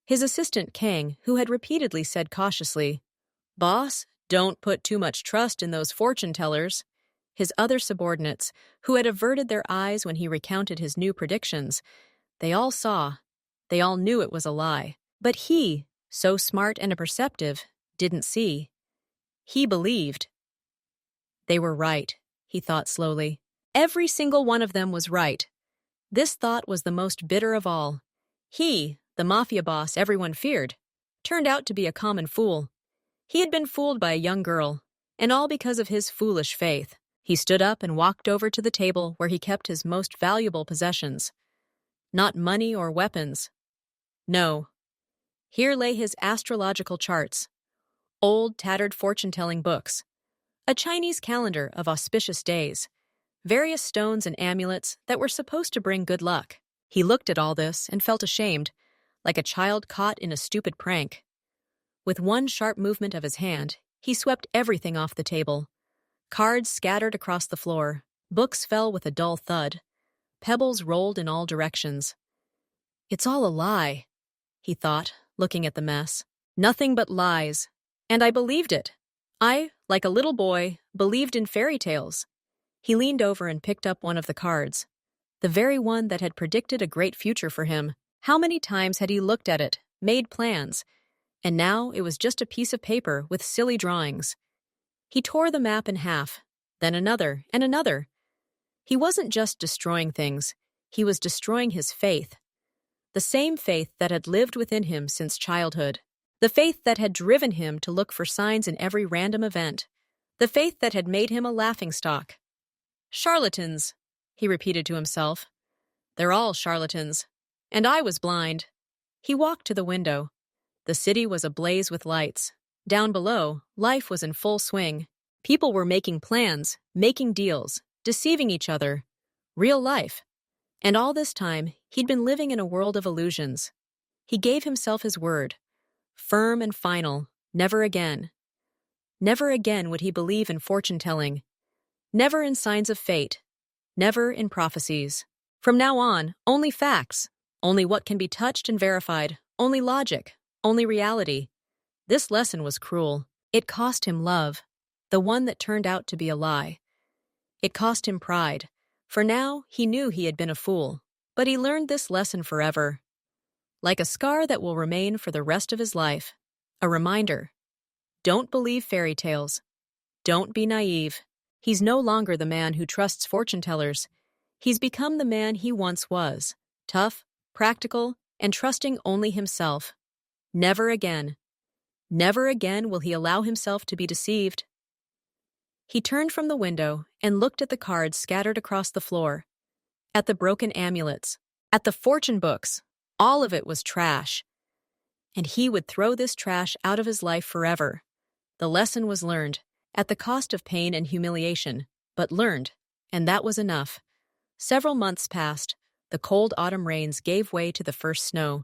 His assistant Kang, who had repeatedly said cautiously, "Boss, don't put too much trust in those fortune-tellers." His other subordinates, who had averted their eyes when he recounted his new predictions, they all saw, they all knew it was a lie. But he, so smart and perceptive, didn't see. He believed. They were right, he thought slowly. Every single one of them was right. This thought was the most bitter of all. He, the mafia boss everyone feared, turned out to be a common fool. He had been fooled by a young girl, and all because of his foolish faith. He stood up and walked over to the table where he kept his most valuable possessions. Not money or weapons. No. Here lay his astrological charts, old, tattered fortune-telling books, a Chinese calendar of auspicious days, various stones and amulets that were supposed to bring good luck. He looked at all this and felt ashamed, like a child caught in a stupid prank. With one sharp movement of his hand, he swept everything off the table. Cards scattered across the floor, books fell with a dull thud, pebbles rolled in all directions. It's all a lie, he thought, looking at the mess. Nothing but lies. And I believed it. I, like a little boy, believed in fairy tales. He leaned over and picked up one of the cards, the very one that had predicted a great future for him. How many times had he looked at it, made plans, and now it was just a piece of paper with silly drawings. He tore the map in half, then another and another. He wasn't just destroying things, he was destroying his faith. The same faith that had lived within him since childhood. The faith that had driven him to look for signs in every random event. The faith that had made him a laughingstock. Charlatans, he repeated to himself. They're all charlatans. And I was blind. He walked to the window. The city was ablaze with lights. Down below, life was in full swing. People were making plans, making deals, deceiving each other. Real life. And all this time, he'd been living in a world of illusions. He gave himself his word. Firm and final, never again. Never again would he believe in fortune-telling. Never in signs of fate. Never in prophecies. From now on, only facts. Only what can be touched and verified. Only logic. Only reality. This lesson was cruel. It cost him love, the one that turned out to be a lie. It cost him pride, for now he knew he had been a fool. But he learned this lesson forever. Like a scar that will remain for the rest of his life. A reminder. Don't believe fairy tales. Don't be naive. He's no longer the man who trusts fortune-tellers. He's become the man he once was. Tough, practical, and trusting only himself. Never again. Never again will he allow himself to be deceived. He turned from the window and looked at the cards scattered across the floor, at the broken amulets, at the fortune books. All of it was trash. And he would throw this trash out of his life forever. The lesson was learned, at the cost of pain and humiliation, but learned, and that was enough. Several months passed. The cold autumn rains gave way to the first snow.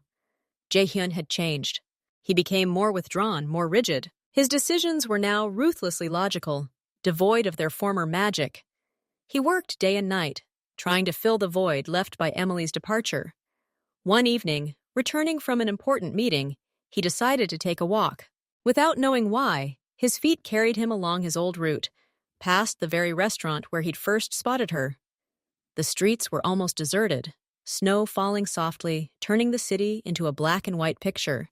Jae-hyun had changed. He became more withdrawn, more rigid. His decisions were now ruthlessly logical, devoid of their former magic. He worked day and night, trying to fill the void left by Emily's departure. One evening, returning from an important meeting, he decided to take a walk. Without knowing why, his feet carried him along his old route, past the very restaurant where he'd first spotted her. The streets were almost deserted, snow falling softly, turning the city into a black and white picture.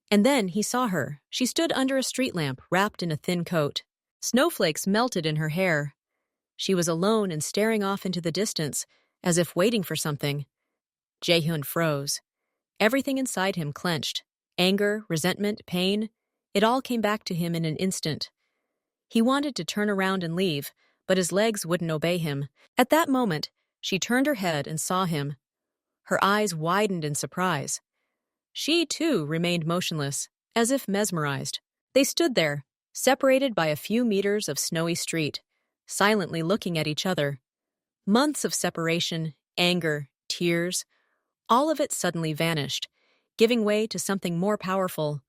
And then he saw her. She stood under a street lamp, wrapped in a thin coat. Snowflakes melted in her hair. She was alone and staring off into the distance, as if waiting for something. Jae-hyun froze. Everything inside him clenched. Anger, resentment, pain. It all came back to him in an instant. He wanted to turn around and leave, but his legs wouldn't obey him. At that moment, she turned her head and saw him. Her eyes widened in surprise. She, too, remained motionless, as if mesmerized. They stood there, separated by a few meters of snowy street, silently looking at each other. Months of separation, anger, tears, all of it suddenly vanished, giving way to something more powerful.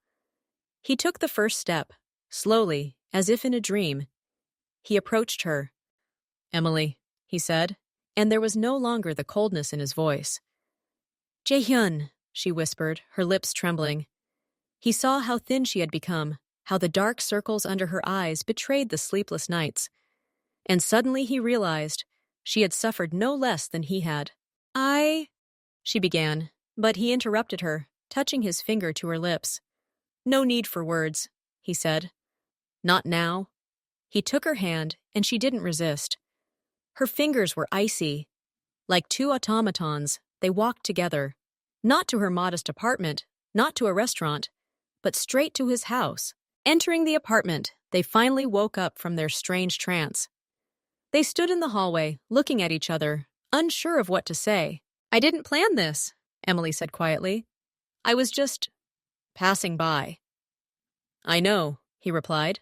He took the first step, slowly, as if in a dream. He approached her. "Emily," he said, and there was no longer the coldness in his voice. "Jae-hyun," she whispered, her lips trembling. He saw how thin she had become, how the dark circles under her eyes betrayed the sleepless nights. And suddenly he realized she had suffered no less than he had. She began, but he interrupted her, touching his finger to her lips. "No need for words," he said. "Not now." He took her hand, and she didn't resist. Her fingers were icy. Like two automatons, they walked together. Not to her modest apartment, not to a restaurant, but straight to his house. Entering the apartment, they finally woke up from their strange trance. They stood in the hallway, looking at each other, unsure of what to say. "I didn't plan this," Emily said quietly. "I was just passing by." "I know," he replied.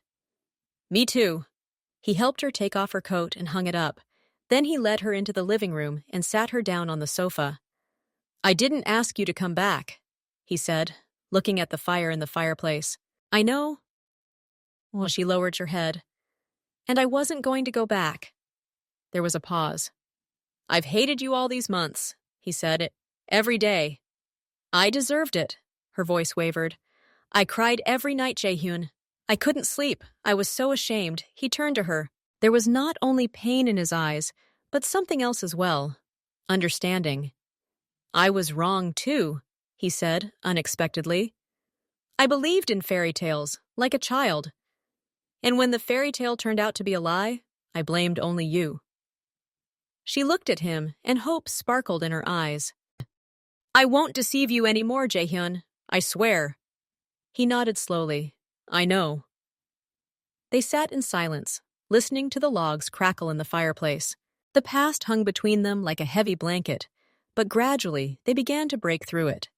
"Me too." He helped her take off her coat and hung it up. Then he led her into the living room and sat her down on the sofa. "I didn't ask you to come back," he said, looking at the fire in the fireplace. "I know." Well, she lowered her head. "And I wasn't going to go back." There was a pause. "I've hated you all these months," he said, "every day." "I deserved it," her voice wavered. "I cried every night, Jae-hyun. I couldn't sleep. I was so ashamed." He turned to her. There was not only pain in his eyes, but something else as well. Understanding. "I was wrong, too," he said, unexpectedly. "I believed in fairy tales, like a child. And when the fairy tale turned out to be a lie, I blamed only you." She looked at him, and hope sparkled in her eyes. "I won't deceive you anymore, Jae-hyun. I swear." He nodded slowly. "I know." They sat in silence, listening to the logs crackle in the fireplace. The past hung between them like a heavy blanket, but gradually they began to break through it.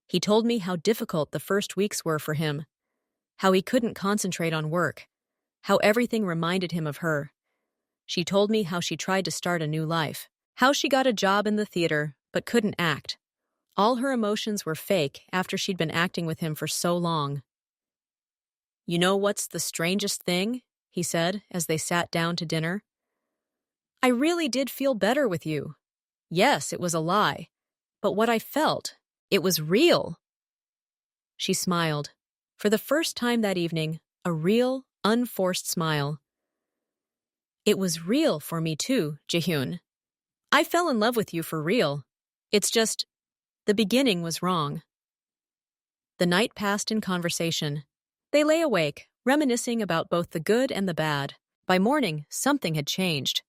He told me how difficult the first weeks were for him, how he couldn't concentrate on work, how everything reminded him of her. She told me how she tried to start a new life, how she got a job in the theater but couldn't act. All her emotions were fake after she'd been acting with him for so long. "You know what's the strangest thing?" he said as they sat down to dinner. "I really did feel better with you. Yes, it was a lie. But what I felt, it was real." She smiled. For the first time that evening, a real, unforced smile. "It was real for me too, Jae-hyun. I fell in love with you for real. It's just, the beginning was wrong." The night passed in conversation. They lay awake, reminiscing about both the good and the bad. By morning, something had changed.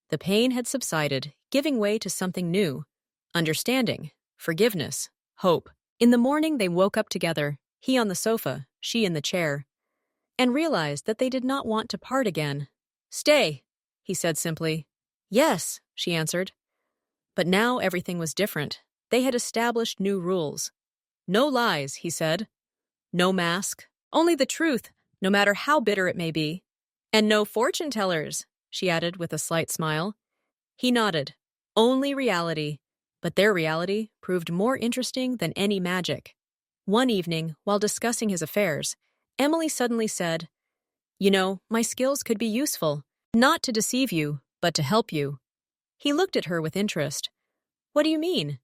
The pain had subsided, giving way to something new. Understanding. forgiveness, hope. In the morning, they woke up together, he on the sofa, she in the chair, and realized that they did not want to part again. "Stay," he said simply. "Yes," she answered. But now everything was different. They had established new rules. "No lies," he said. "No mask. Only the truth, no matter how bitter it may be. And no fortune tellers," she added with a slight smile. He nodded. "Only reality." But their reality proved more interesting than any magic. One evening, while discussing his affairs, Emily suddenly said, "You know, my skills could be useful. Not to deceive you, but to help you." He looked at her with interest. "What do you mean?"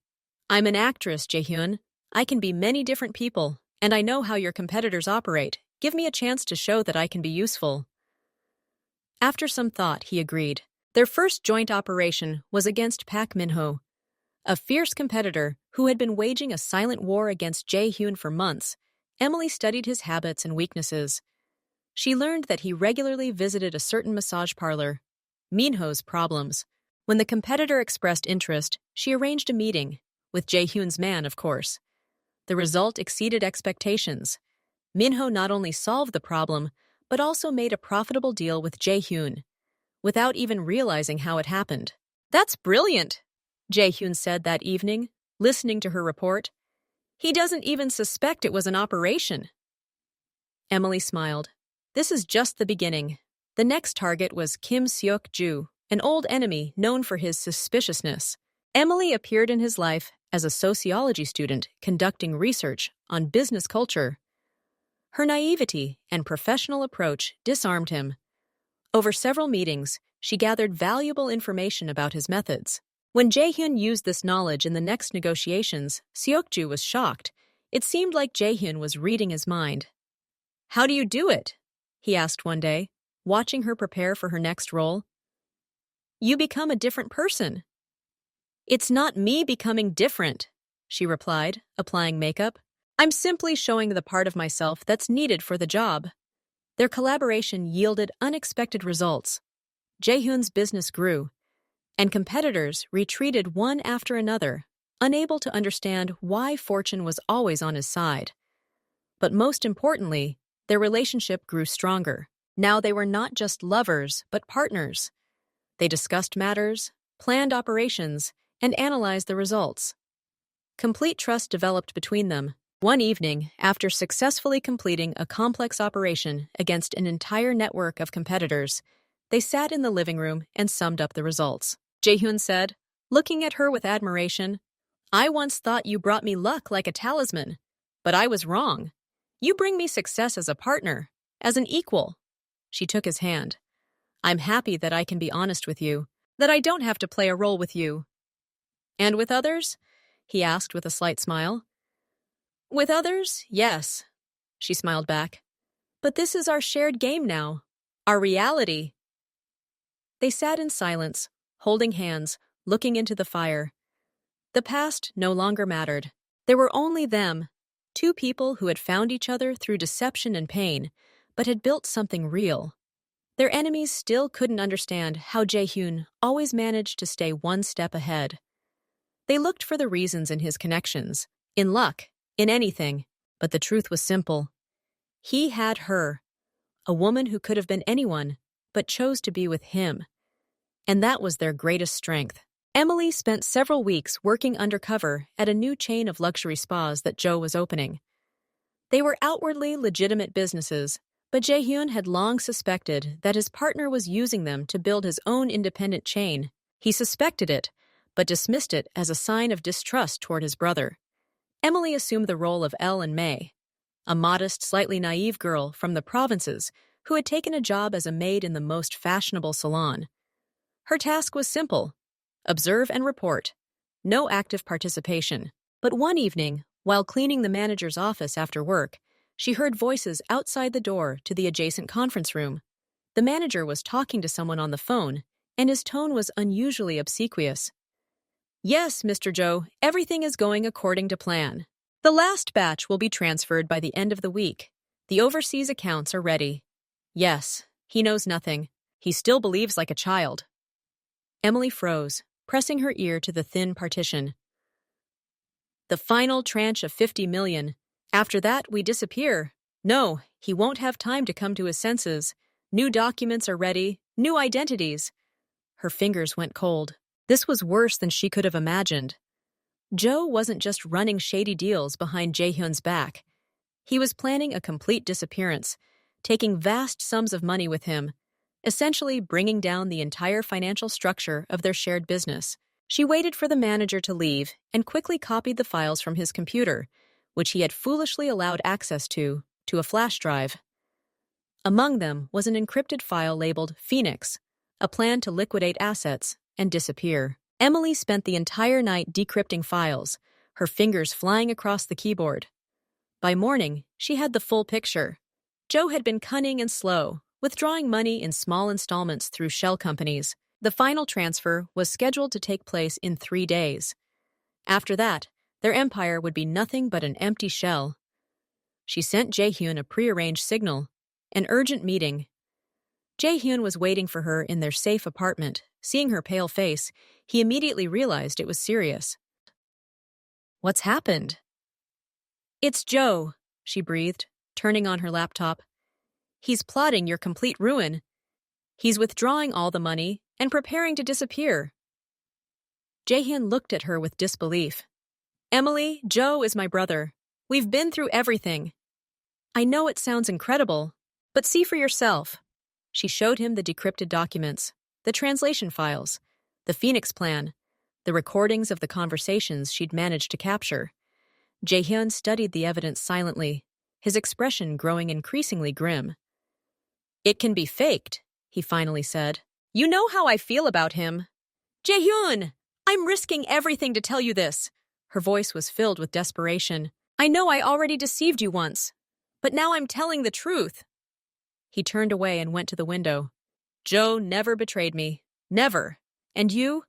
"I'm an actress, Jaehyun. I can be many different people, and I know how your competitors operate. Give me a chance to show that I can be useful." After some thought, he agreed. Their first joint operation was against Park Min-ho, a fierce competitor who had been waging a silent war against Jae-hyun for months. Emily studied his habits and weaknesses. She learned that he regularly visited a certain massage parlor. Minho's problems. When the competitor expressed interest, she arranged a meeting, with Jae-hyun's man, of course. The result exceeded expectations. Minho not only solved the problem, but also made a profitable deal with Jae-hyun, without even realizing how it happened. "That's brilliant," Jae-hyun said that evening, listening to her report. "He doesn't even suspect it was an operation." Emily smiled. "This is just the beginning." The next target was Kim Seok-ju, an old enemy known for his suspiciousness. Emily appeared in his life as a sociology student conducting research on business culture. Her naivety and professional approach disarmed him. Over several meetings, she gathered valuable information about his methods. When Jae-hyun used this knowledge in the next negotiations, Seok-ju was shocked. It seemed like Jae-hyun was reading his mind. "How do you do it?" he asked one day, watching her prepare for her next role. "You become a different person." "It's not me becoming different," she replied, applying makeup. "I'm simply showing the part of myself that's needed for the job." Their collaboration yielded unexpected results. Jae-hyun's business grew, and competitors retreated one after another, unable to understand why fortune was always on his side. But most importantly, their relationship grew stronger. Now they were not just lovers, but partners. They discussed matters, planned operations, and analyzed the results. Complete trust developed between them. One evening, after successfully completing a complex operation against an entire network of competitors, they sat in the living room and summed up the results. Jae-hyun said, looking at her with admiration, "I once thought you brought me luck like a talisman, but I was wrong. You bring me success as a partner, as an equal." She took his hand. "I'm happy that I can be honest with you, that I don't have to play a role with you." "And with others?" he asked with a slight smile. "With others, yes," she smiled back. "But this is our shared game now, our reality." They sat in silence, holding hands, looking into the fire. The past no longer mattered. There were only them, two people who had found each other through deception and pain, but had built something real. Their enemies still couldn't understand how Jae-hyun always managed to stay one step ahead. They looked for the reasons in his connections, in luck, in anything, but the truth was simple. He had her, a woman who could have been anyone, but chose to be with him. And that was their greatest strength. Emily spent several weeks working undercover at a new chain of luxury spas that Joe was opening. They were outwardly legitimate businesses, but Jae-hyun had long suspected that his partner was using them to build his own independent chain. He suspected it, but dismissed it as a sign of distrust toward his brother. Emily assumed the role of Elle and May, a modest, slightly naive girl from the provinces who had taken a job as a maid in the most fashionable salon. Her task was simple: observe and report. No active participation. But one evening, while cleaning the manager's office after work, she heard voices outside the door to the adjacent conference room. The manager was talking to someone on the phone, and his tone was unusually obsequious. "Yes, Mr. Joe, everything is going according to plan. The last batch will be transferred by the end of the week. The overseas accounts are ready." "Yes, he knows nothing. He still believes like a child." Emily froze, pressing her ear to the thin partition. The final tranche of 50 million. After that, we disappear. No, he won't have time to come to his senses. New documents are ready, new identities. Her fingers went cold. This was worse than she could have imagined. Joe wasn't just running shady deals behind Jae-hyun's back. He was planning a complete disappearance, taking vast sums of money with him, essentially bringing down the entire financial structure of their shared business. She waited for the manager to leave and quickly copied the files from his computer, which he had foolishly allowed access to a flash drive. Among them was an encrypted file labeled Phoenix, a plan to liquidate assets and disappear. Emily spent the entire night decrypting files, her fingers flying across the keyboard. By morning, she had the full picture. Joe had been cunning and slow, withdrawing money in small installments through shell companies. The final transfer was scheduled to take place in 3 days. After that, their empire would be nothing but an empty shell. She sent Jae-hyun a prearranged signal, an urgent meeting. Jae-hyun was waiting for her in their safe apartment. Seeing her pale face, he immediately realized it was serious. "What's happened?" "It's Joe," she breathed, turning on her laptop. "He's plotting your complete ruin. He's withdrawing all the money and preparing to disappear." Jae-hyun looked at her with disbelief. "Emily, Joe is my brother. We've been through everything. I know it sounds incredible, but see for yourself." She showed him the decrypted documents, the translation files, the Phoenix plan, the recordings of the conversations she'd managed to capture. Jae-hyun studied the evidence silently, his expression growing increasingly grim. "It can be faked," he finally said. "You know how I feel about him." "Jae-hyun, I'm risking everything to tell you this." Her voice was filled with desperation. "I know I already deceived you once, but now I'm telling the truth." He turned away and went to the window. "Joe never betrayed me. Never. And you?"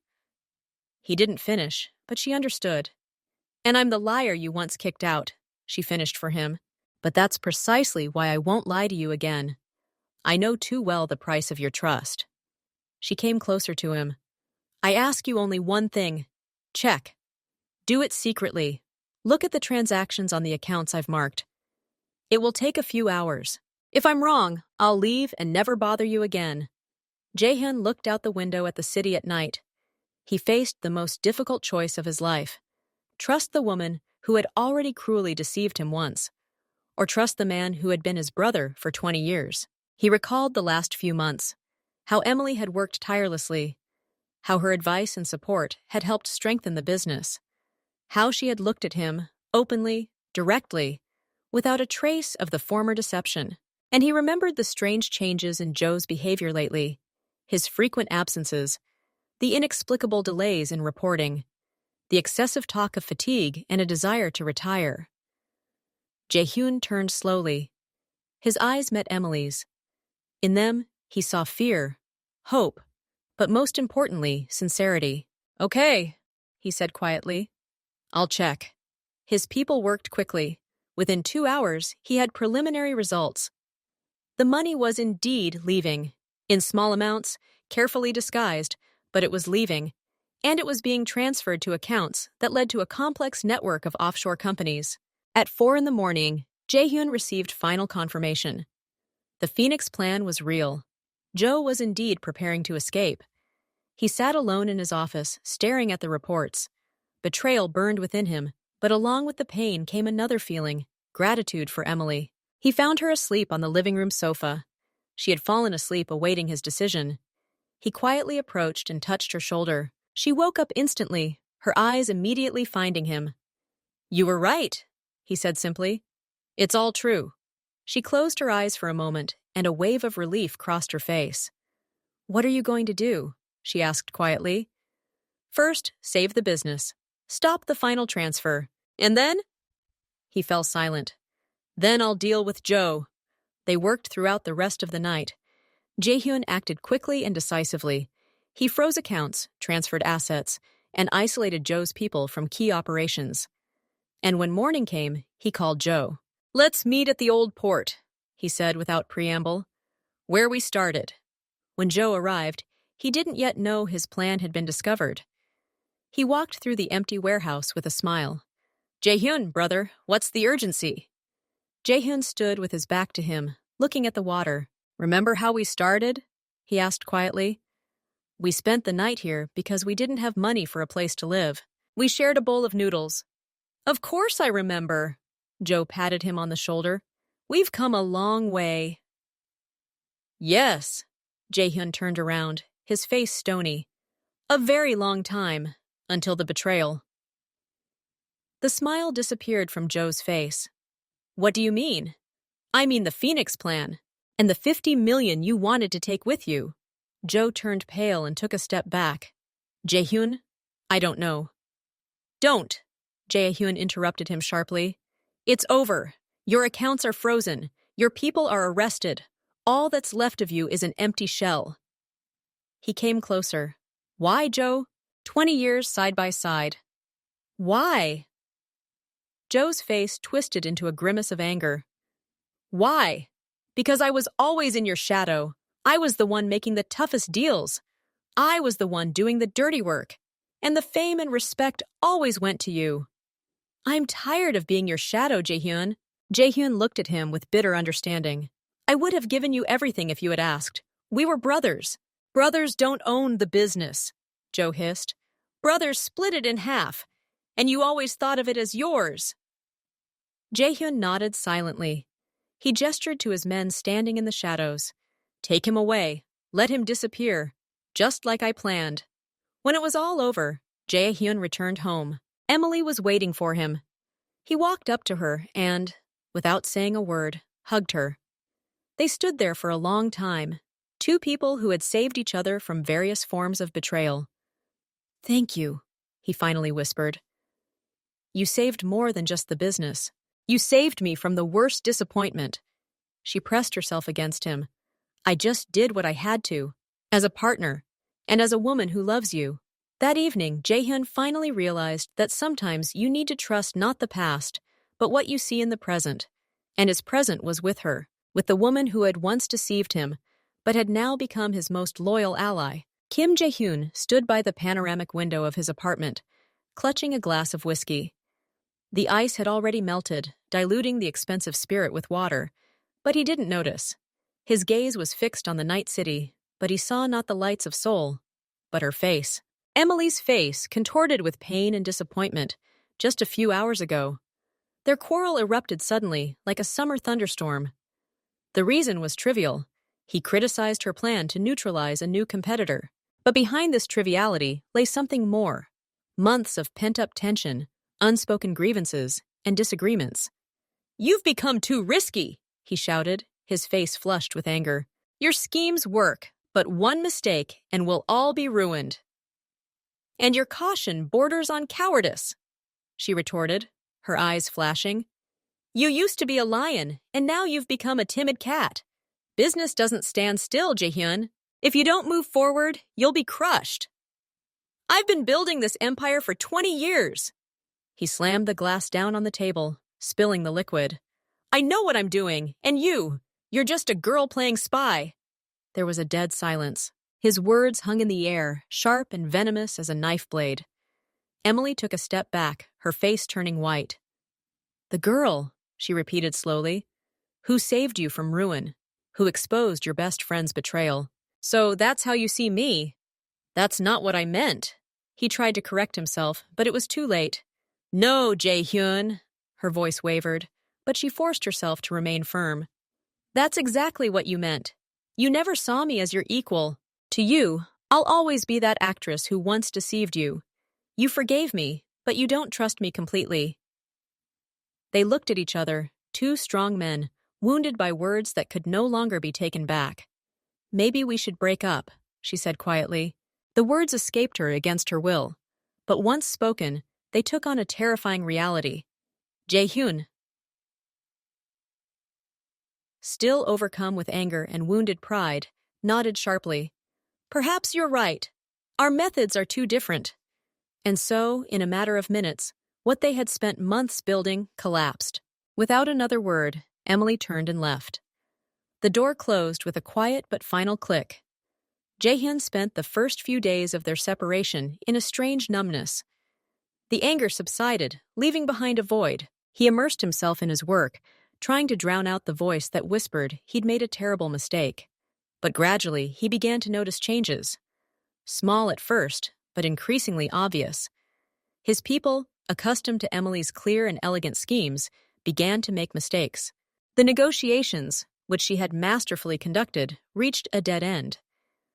He didn't finish, but she understood. "And I'm the liar you once kicked out," she finished for him. "But that's precisely why I won't lie to you again. I know too well the price of your trust." She came closer to him. "I ask you only one thing. Check. Do it secretly. Look at the transactions on the accounts I've marked. It will take a few hours. If I'm wrong, I'll leave and never bother you again." Jae-hyun looked out the window at the city at night. He faced the most difficult choice of his life. Trust the woman who had already cruelly deceived him once, or trust the man who had been his brother for 20 years. He recalled the last few months, how Emily had worked tirelessly, how her advice and support had helped strengthen the business, how she had looked at him, openly, directly, without a trace of the former deception. And he remembered the strange changes in Joe's behavior lately, his frequent absences, the inexplicable delays in reporting, the excessive talk of fatigue and a desire to retire. Jae-hyun turned slowly. His eyes met Emily's. In them, he saw fear, hope, but most importantly, sincerity. "Okay," he said quietly. "I'll check." His people worked quickly. Within 2 hours, he had preliminary results. The money was indeed leaving, in small amounts, carefully disguised, but it was leaving, and it was being transferred to accounts that led to a complex network of offshore companies. At 4 in the morning, Jae-hyun received final confirmation. The Phoenix plan was real. Joe was indeed preparing to escape. He sat alone in his office, staring at the reports. Betrayal burned within him, but along with the pain came another feeling, gratitude for Emily. He found her asleep on the living room sofa. She had fallen asleep awaiting his decision. He quietly approached and touched her shoulder. She woke up instantly, her eyes immediately finding him. "You were right," he said simply. "It's all true." She closed her eyes for a moment, and a wave of relief crossed her face. "What are you going to do?" she asked quietly. "First, save the business. Stop the final transfer. And then?" He fell silent. "Then I'll deal with Joe." They worked throughout the rest of the night. Jae-hyun acted quickly and decisively. He froze accounts, transferred assets, and isolated Joe's people from key operations. And when morning came, he called Joe. "Let's meet at the old port," he said without preamble. "Where we started." When Joe arrived, he didn't yet know his plan had been discovered. He walked through the empty warehouse with a smile. Jaehyun, brother, what's the urgency? Jaehyun stood with his back to him, looking at the water. Remember how we started? He asked quietly. We spent the night here because we didn't have money for a place to live. We shared a bowl of noodles. Of course I remember. Joe patted him on the shoulder. We've come a long way. Yes. Jaehyun turned around, his face stony. A very long time, until the betrayal. The smile disappeared from Joe's face. What do you mean? I mean the Phoenix plan, and the 50 million you wanted to take with you. Joe turned pale and took a step back. Jaehyun, I don't know. Don't, Jaehyun interrupted him sharply. It's over. Your accounts are frozen. Your people are arrested. All that's left of you is an empty shell. He came closer. Why, Joe? 20 years side by side. Why? Joe's face twisted into a grimace of anger. Why? Because I was always in your shadow. I was the one making the toughest deals. I was the one doing the dirty work. And the fame and respect always went to you. I'm tired of being your shadow, Jaehyun. Jaehyun looked at him with bitter understanding. I would have given you everything if you had asked. We were brothers. Brothers don't own the business, Joe hissed. Brothers split it in half, and you always thought of it as yours. Jaehyun nodded silently. He gestured to his men standing in the shadows. Take him away. Let him disappear. Just like I planned. When it was all over, Jaehyun returned home. Emily was waiting for him. He walked up to her and, without saying a word, hugged her. They stood there for a long time, two people who had saved each other from various forms of betrayal. Thank you, he finally whispered. You saved more than just the business. You saved me from the worst disappointment. She pressed herself against him. I just did what I had to, as a partner, and as a woman who loves you. That evening, Jaehyun finally realized that sometimes you need to trust not the past, but what you see in the present. And his present was with her, with the woman who had once deceived him, but had now become his most loyal ally. Kim Jae-hyun stood by the panoramic window of his apartment, clutching a glass of whiskey. The ice had already melted, diluting the expensive spirit with water, but he didn't notice. His gaze was fixed on the night city, but he saw not the lights of Seoul, but her face. Emily's face, contorted with pain and disappointment, just a few hours ago. Their quarrel erupted suddenly, like a summer thunderstorm. The reason was trivial. He criticized her plan to neutralize a new competitor. But behind this triviality lay something more. Months of pent-up tension, unspoken grievances, and disagreements. You've become too risky, he shouted, his face flushed with anger. Your schemes work, but one mistake and we'll all be ruined. And your caution borders on cowardice, she retorted, her eyes flashing. You used to be a lion, and now you've become a timid cat. Business doesn't stand still, Jaehyun. If you don't move forward, you'll be crushed. I've been building this empire for 20 years. He slammed the glass down on the table, spilling the liquid. I know what I'm doing, and you're just a girl playing spy. There was a dead silence. His words hung in the air, sharp and venomous as a knife blade. Emily took a step back, her face turning white. The girl, she repeated slowly, who saved you from ruin, who exposed your best friend's betrayal. So that's how you see me. That's not what I meant. He tried to correct himself, but it was too late. No, Jae-hyun, her voice wavered, but she forced herself to remain firm. That's exactly what you meant. You never saw me as your equal. To you, I'll always be that actress who once deceived you. You forgave me, but you don't trust me completely. They looked at each other, two strong men, wounded by words that could no longer be taken back. Maybe we should break up, she said quietly. The words escaped her against her will, but once spoken, they took on a terrifying reality. Jae-hyun, still overcome with anger and wounded pride, nodded sharply. Perhaps you're right. Our methods are too different. And so, in a matter of minutes, what they had spent months building collapsed. Without another word, Emily turned and left. The door closed with a quiet but final click. Jaehyun spent the first few days of their separation in a strange numbness. The anger subsided, leaving behind a void. He immersed himself in his work, trying to drown out the voice that whispered he'd made a terrible mistake. But gradually, he began to notice changes. Small at first, but increasingly obvious. His people, accustomed to Emily's clear and elegant schemes, began to make mistakes. The negotiations, which she had masterfully conducted, reached a dead end.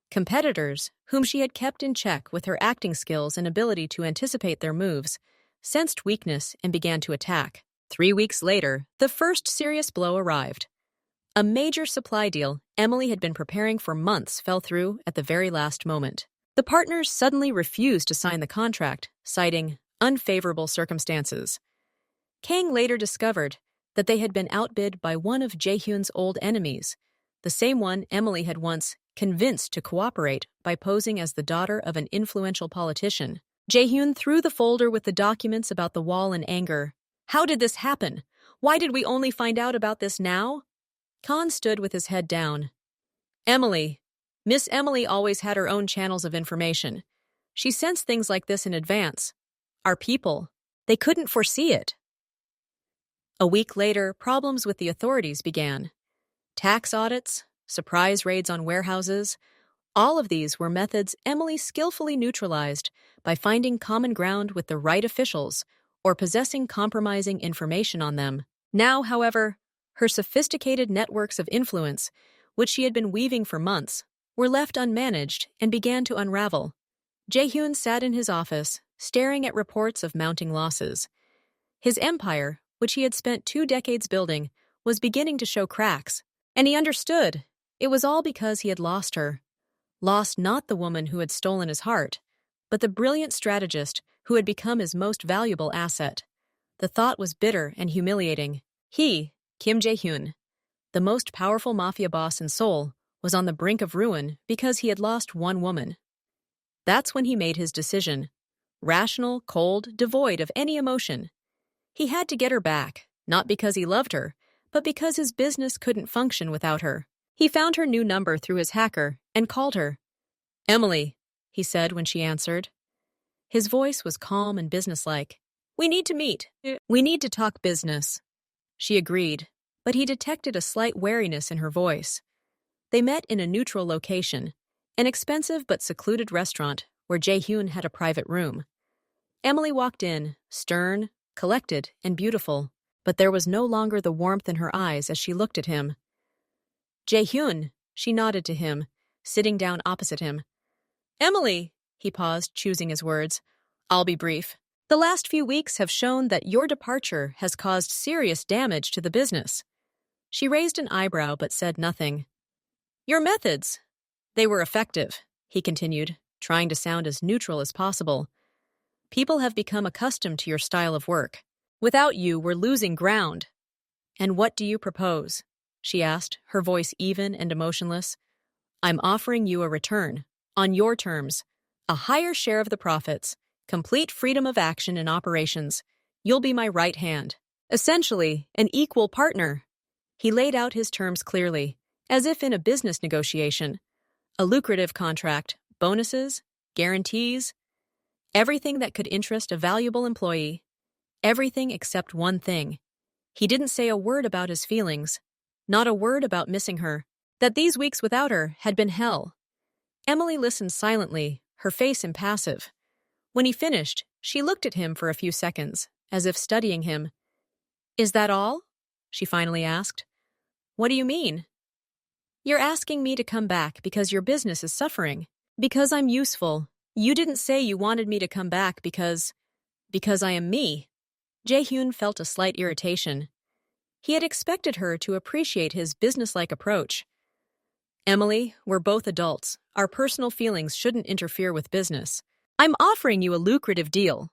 Competitors, whom she had kept in check with her acting skills and ability to anticipate their moves, sensed weakness and began to attack. 3 weeks later, the first serious blow arrived. A major supply deal Emily had been preparing for months fell through at the very last moment. The partners suddenly refused to sign the contract, citing unfavorable circumstances. Kang later discovered that they had been outbid by one of Jae-hyun's old enemies, the same one Emily had once convinced to cooperate by posing as the daughter of an influential politician. Jae-hyun threw the folder with the documents about the wall in anger. How did this happen? Why did we only find out about this now? Khan stood with his head down. Miss Emily always had her own channels of information. She sensed things like this in advance. Our people, they couldn't foresee it. A week later, problems with the authorities began. Tax audits, surprise raids on warehouses, all of these were methods Emily skillfully neutralized by finding common ground with the right officials or possessing compromising information on them. Now, however, her sophisticated networks of influence, which she had been weaving for months, were left unmanaged and began to unravel. Jae-hyun sat in his office, staring at reports of mounting losses. His empire, which he had spent 2 decades building, was beginning to show cracks, and he understood it was all because he had lost her. Lost not the woman who had stolen his heart, but the brilliant strategist who had become his most valuable asset. The thought was bitter and humiliating. He, Kim Jae-hyun, the most powerful mafia boss in Seoul, was on the brink of ruin because he had lost one woman. That's when he made his decision. Rational, cold, devoid of any emotion. He had to get her back, not because he loved her, but because his business couldn't function without her. He found her new number through his hacker and called her. "Emily," he said when she answered. His voice was calm and businesslike. "We need to meet. We need to talk business." She agreed, but he detected a slight wariness in her voice. They met in a neutral location, an expensive but secluded restaurant where Jae-hyun had a private room. Emily walked in, stern, collected, and beautiful, but there was no longer the warmth in her eyes as she looked at him. "Jae-hyun," she nodded to him, sitting down opposite him. "Emily," he paused, choosing his words. "I'll be brief. The last few weeks have shown that your departure has caused serious damage to the business." She raised an eyebrow but said nothing. "Your methods, they were effective," he continued, trying to sound as neutral as possible. "People have become accustomed to your style of work. Without you, we're losing ground." "And what do you propose?" she asked, her voice even and emotionless. "I'm offering you a return, on your terms, a higher share of the profits, complete freedom of action in operations. You'll be my right hand. Essentially, an equal partner." He laid out his terms clearly, as if in a business negotiation. A lucrative contract, bonuses, guarantees, everything that could interest a valuable employee. Everything except one thing. He didn't say a word about his feelings, not a word about missing her, that these weeks without her had been hell. Emily listened silently, her face impassive. When he finished, she looked at him for a few seconds, as if studying him. "Is that all?" she finally asked. "What do you mean?" "You're asking me to come back because your business is suffering. Because I'm useful. You didn't say you wanted me to come back because I am me." Jae-hyun felt a slight irritation. He had expected her to appreciate his businesslike approach. "Emily, we're both adults. Our personal feelings shouldn't interfere with business. I'm offering you a lucrative deal."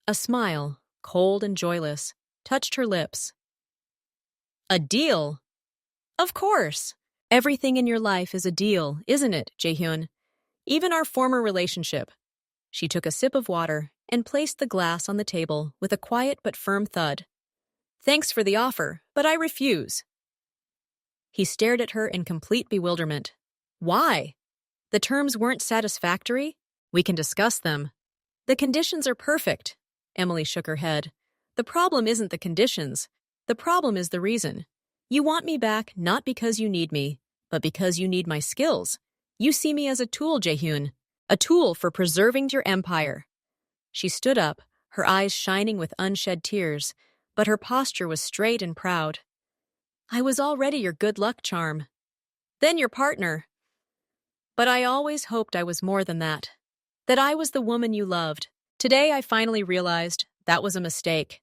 A smile, cold and joyless, touched her lips. "A deal?" "Of course. Everything in your life is a deal, isn't it, Jae-hyun? Even our former relationship." She took a sip of water and placed the glass on the table with a quiet but firm thud. "Thanks for the offer, but I refuse." He stared at her in complete bewilderment. "Why? The terms weren't satisfactory? We can discuss them." The conditions are perfect. Emily shook her head. The problem isn't the conditions. The problem is the reason. You want me back not because you need me, but because you need my skills. You see me as a tool, Jaehyun. A tool for preserving your empire. She stood up, her eyes shining with unshed tears, but her posture was straight and proud. I was already your good luck charm. Then your partner. But I always hoped I was more than that. That I was the woman you loved. Today I finally realized that was a mistake.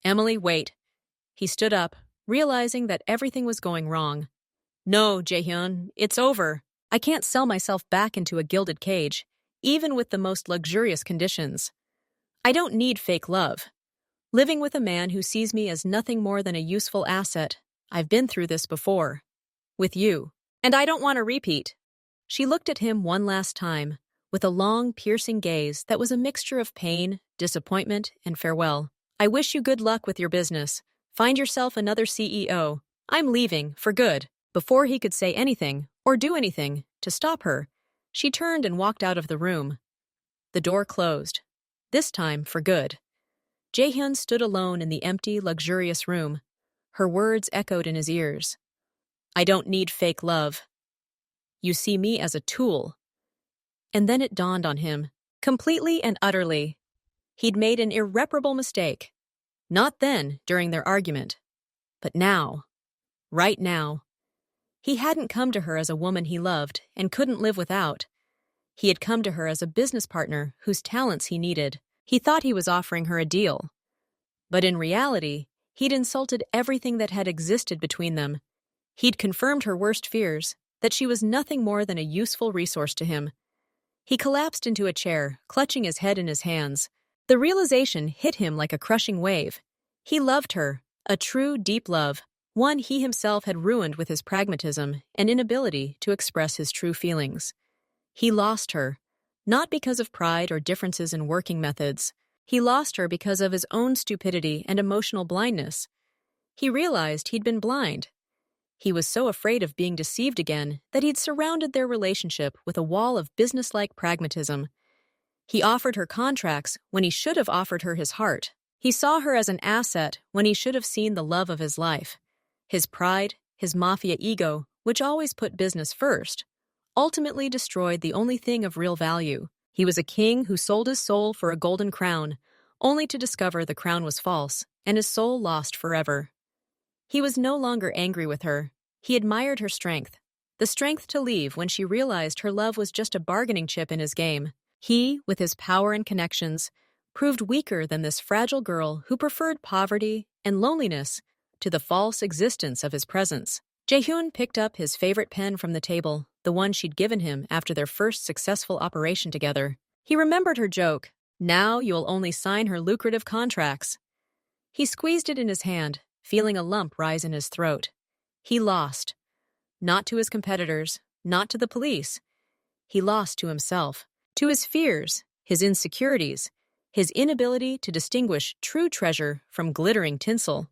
Emily, wait. He stood up, realizing that everything was going wrong. No, Jaehyun, it's over. I can't sell myself back into a gilded cage, even with the most luxurious conditions. I don't need fake love. Living with a man who sees me as nothing more than a useful asset. I've been through this before. With you. And I don't want a repeat. She looked at him one last time, with a long, piercing gaze that was a mixture of pain, disappointment, and farewell. I wish you good luck with your business. Find yourself another CEO. I'm leaving, for good. Before he could say anything, or do anything, to stop her, she turned and walked out of the room. The door closed. This time, for good. Jaehyun stood alone in the empty, luxurious room. Her words echoed in his ears. I don't need fake love. You see me as a tool. And then it dawned on him, completely and utterly. He'd made an irreparable mistake. Not then, during their argument. But now. Right now. He hadn't come to her as a woman he loved and couldn't live without. He had come to her as a business partner whose talents he needed. He thought he was offering her a deal. But in reality, he'd insulted everything that had existed between them. He'd confirmed her worst fears, that she was nothing more than a useful resource to him. He collapsed into a chair, clutching his head in his hands. The realization hit him like a crushing wave. He loved her, a true, deep love, one he himself had ruined with his pragmatism and inability to express his true feelings. He lost her, not because of pride or differences in working methods. He lost her because of his own stupidity and emotional blindness. He realized he'd been blind. He was so afraid of being deceived again that he'd surrounded their relationship with a wall of businesslike pragmatism. He offered her contracts when he should have offered her his heart. He saw her as an asset when he should have seen the love of his life. His pride, his mafia ego, which always put business first, ultimately destroyed the only thing of real value. He was a king who sold his soul for a golden crown, only to discover the crown was false and his soul lost forever. He was no longer angry with her. He admired her strength, the strength to leave when she realized her love was just a bargaining chip in his game. He, with his power and connections, proved weaker than this fragile girl who preferred poverty and loneliness to the false existence of his presence. Jaehyun picked up his favorite pen from the table, the one she'd given him after their first successful operation together. He remembered her joke, now you'll only sign her lucrative contracts. He squeezed it in his hand, feeling a lump rise in his throat. He lost. Not to his competitors, not to the police. He lost to himself, to his fears, his insecurities, his inability to distinguish true treasure from glittering tinsel.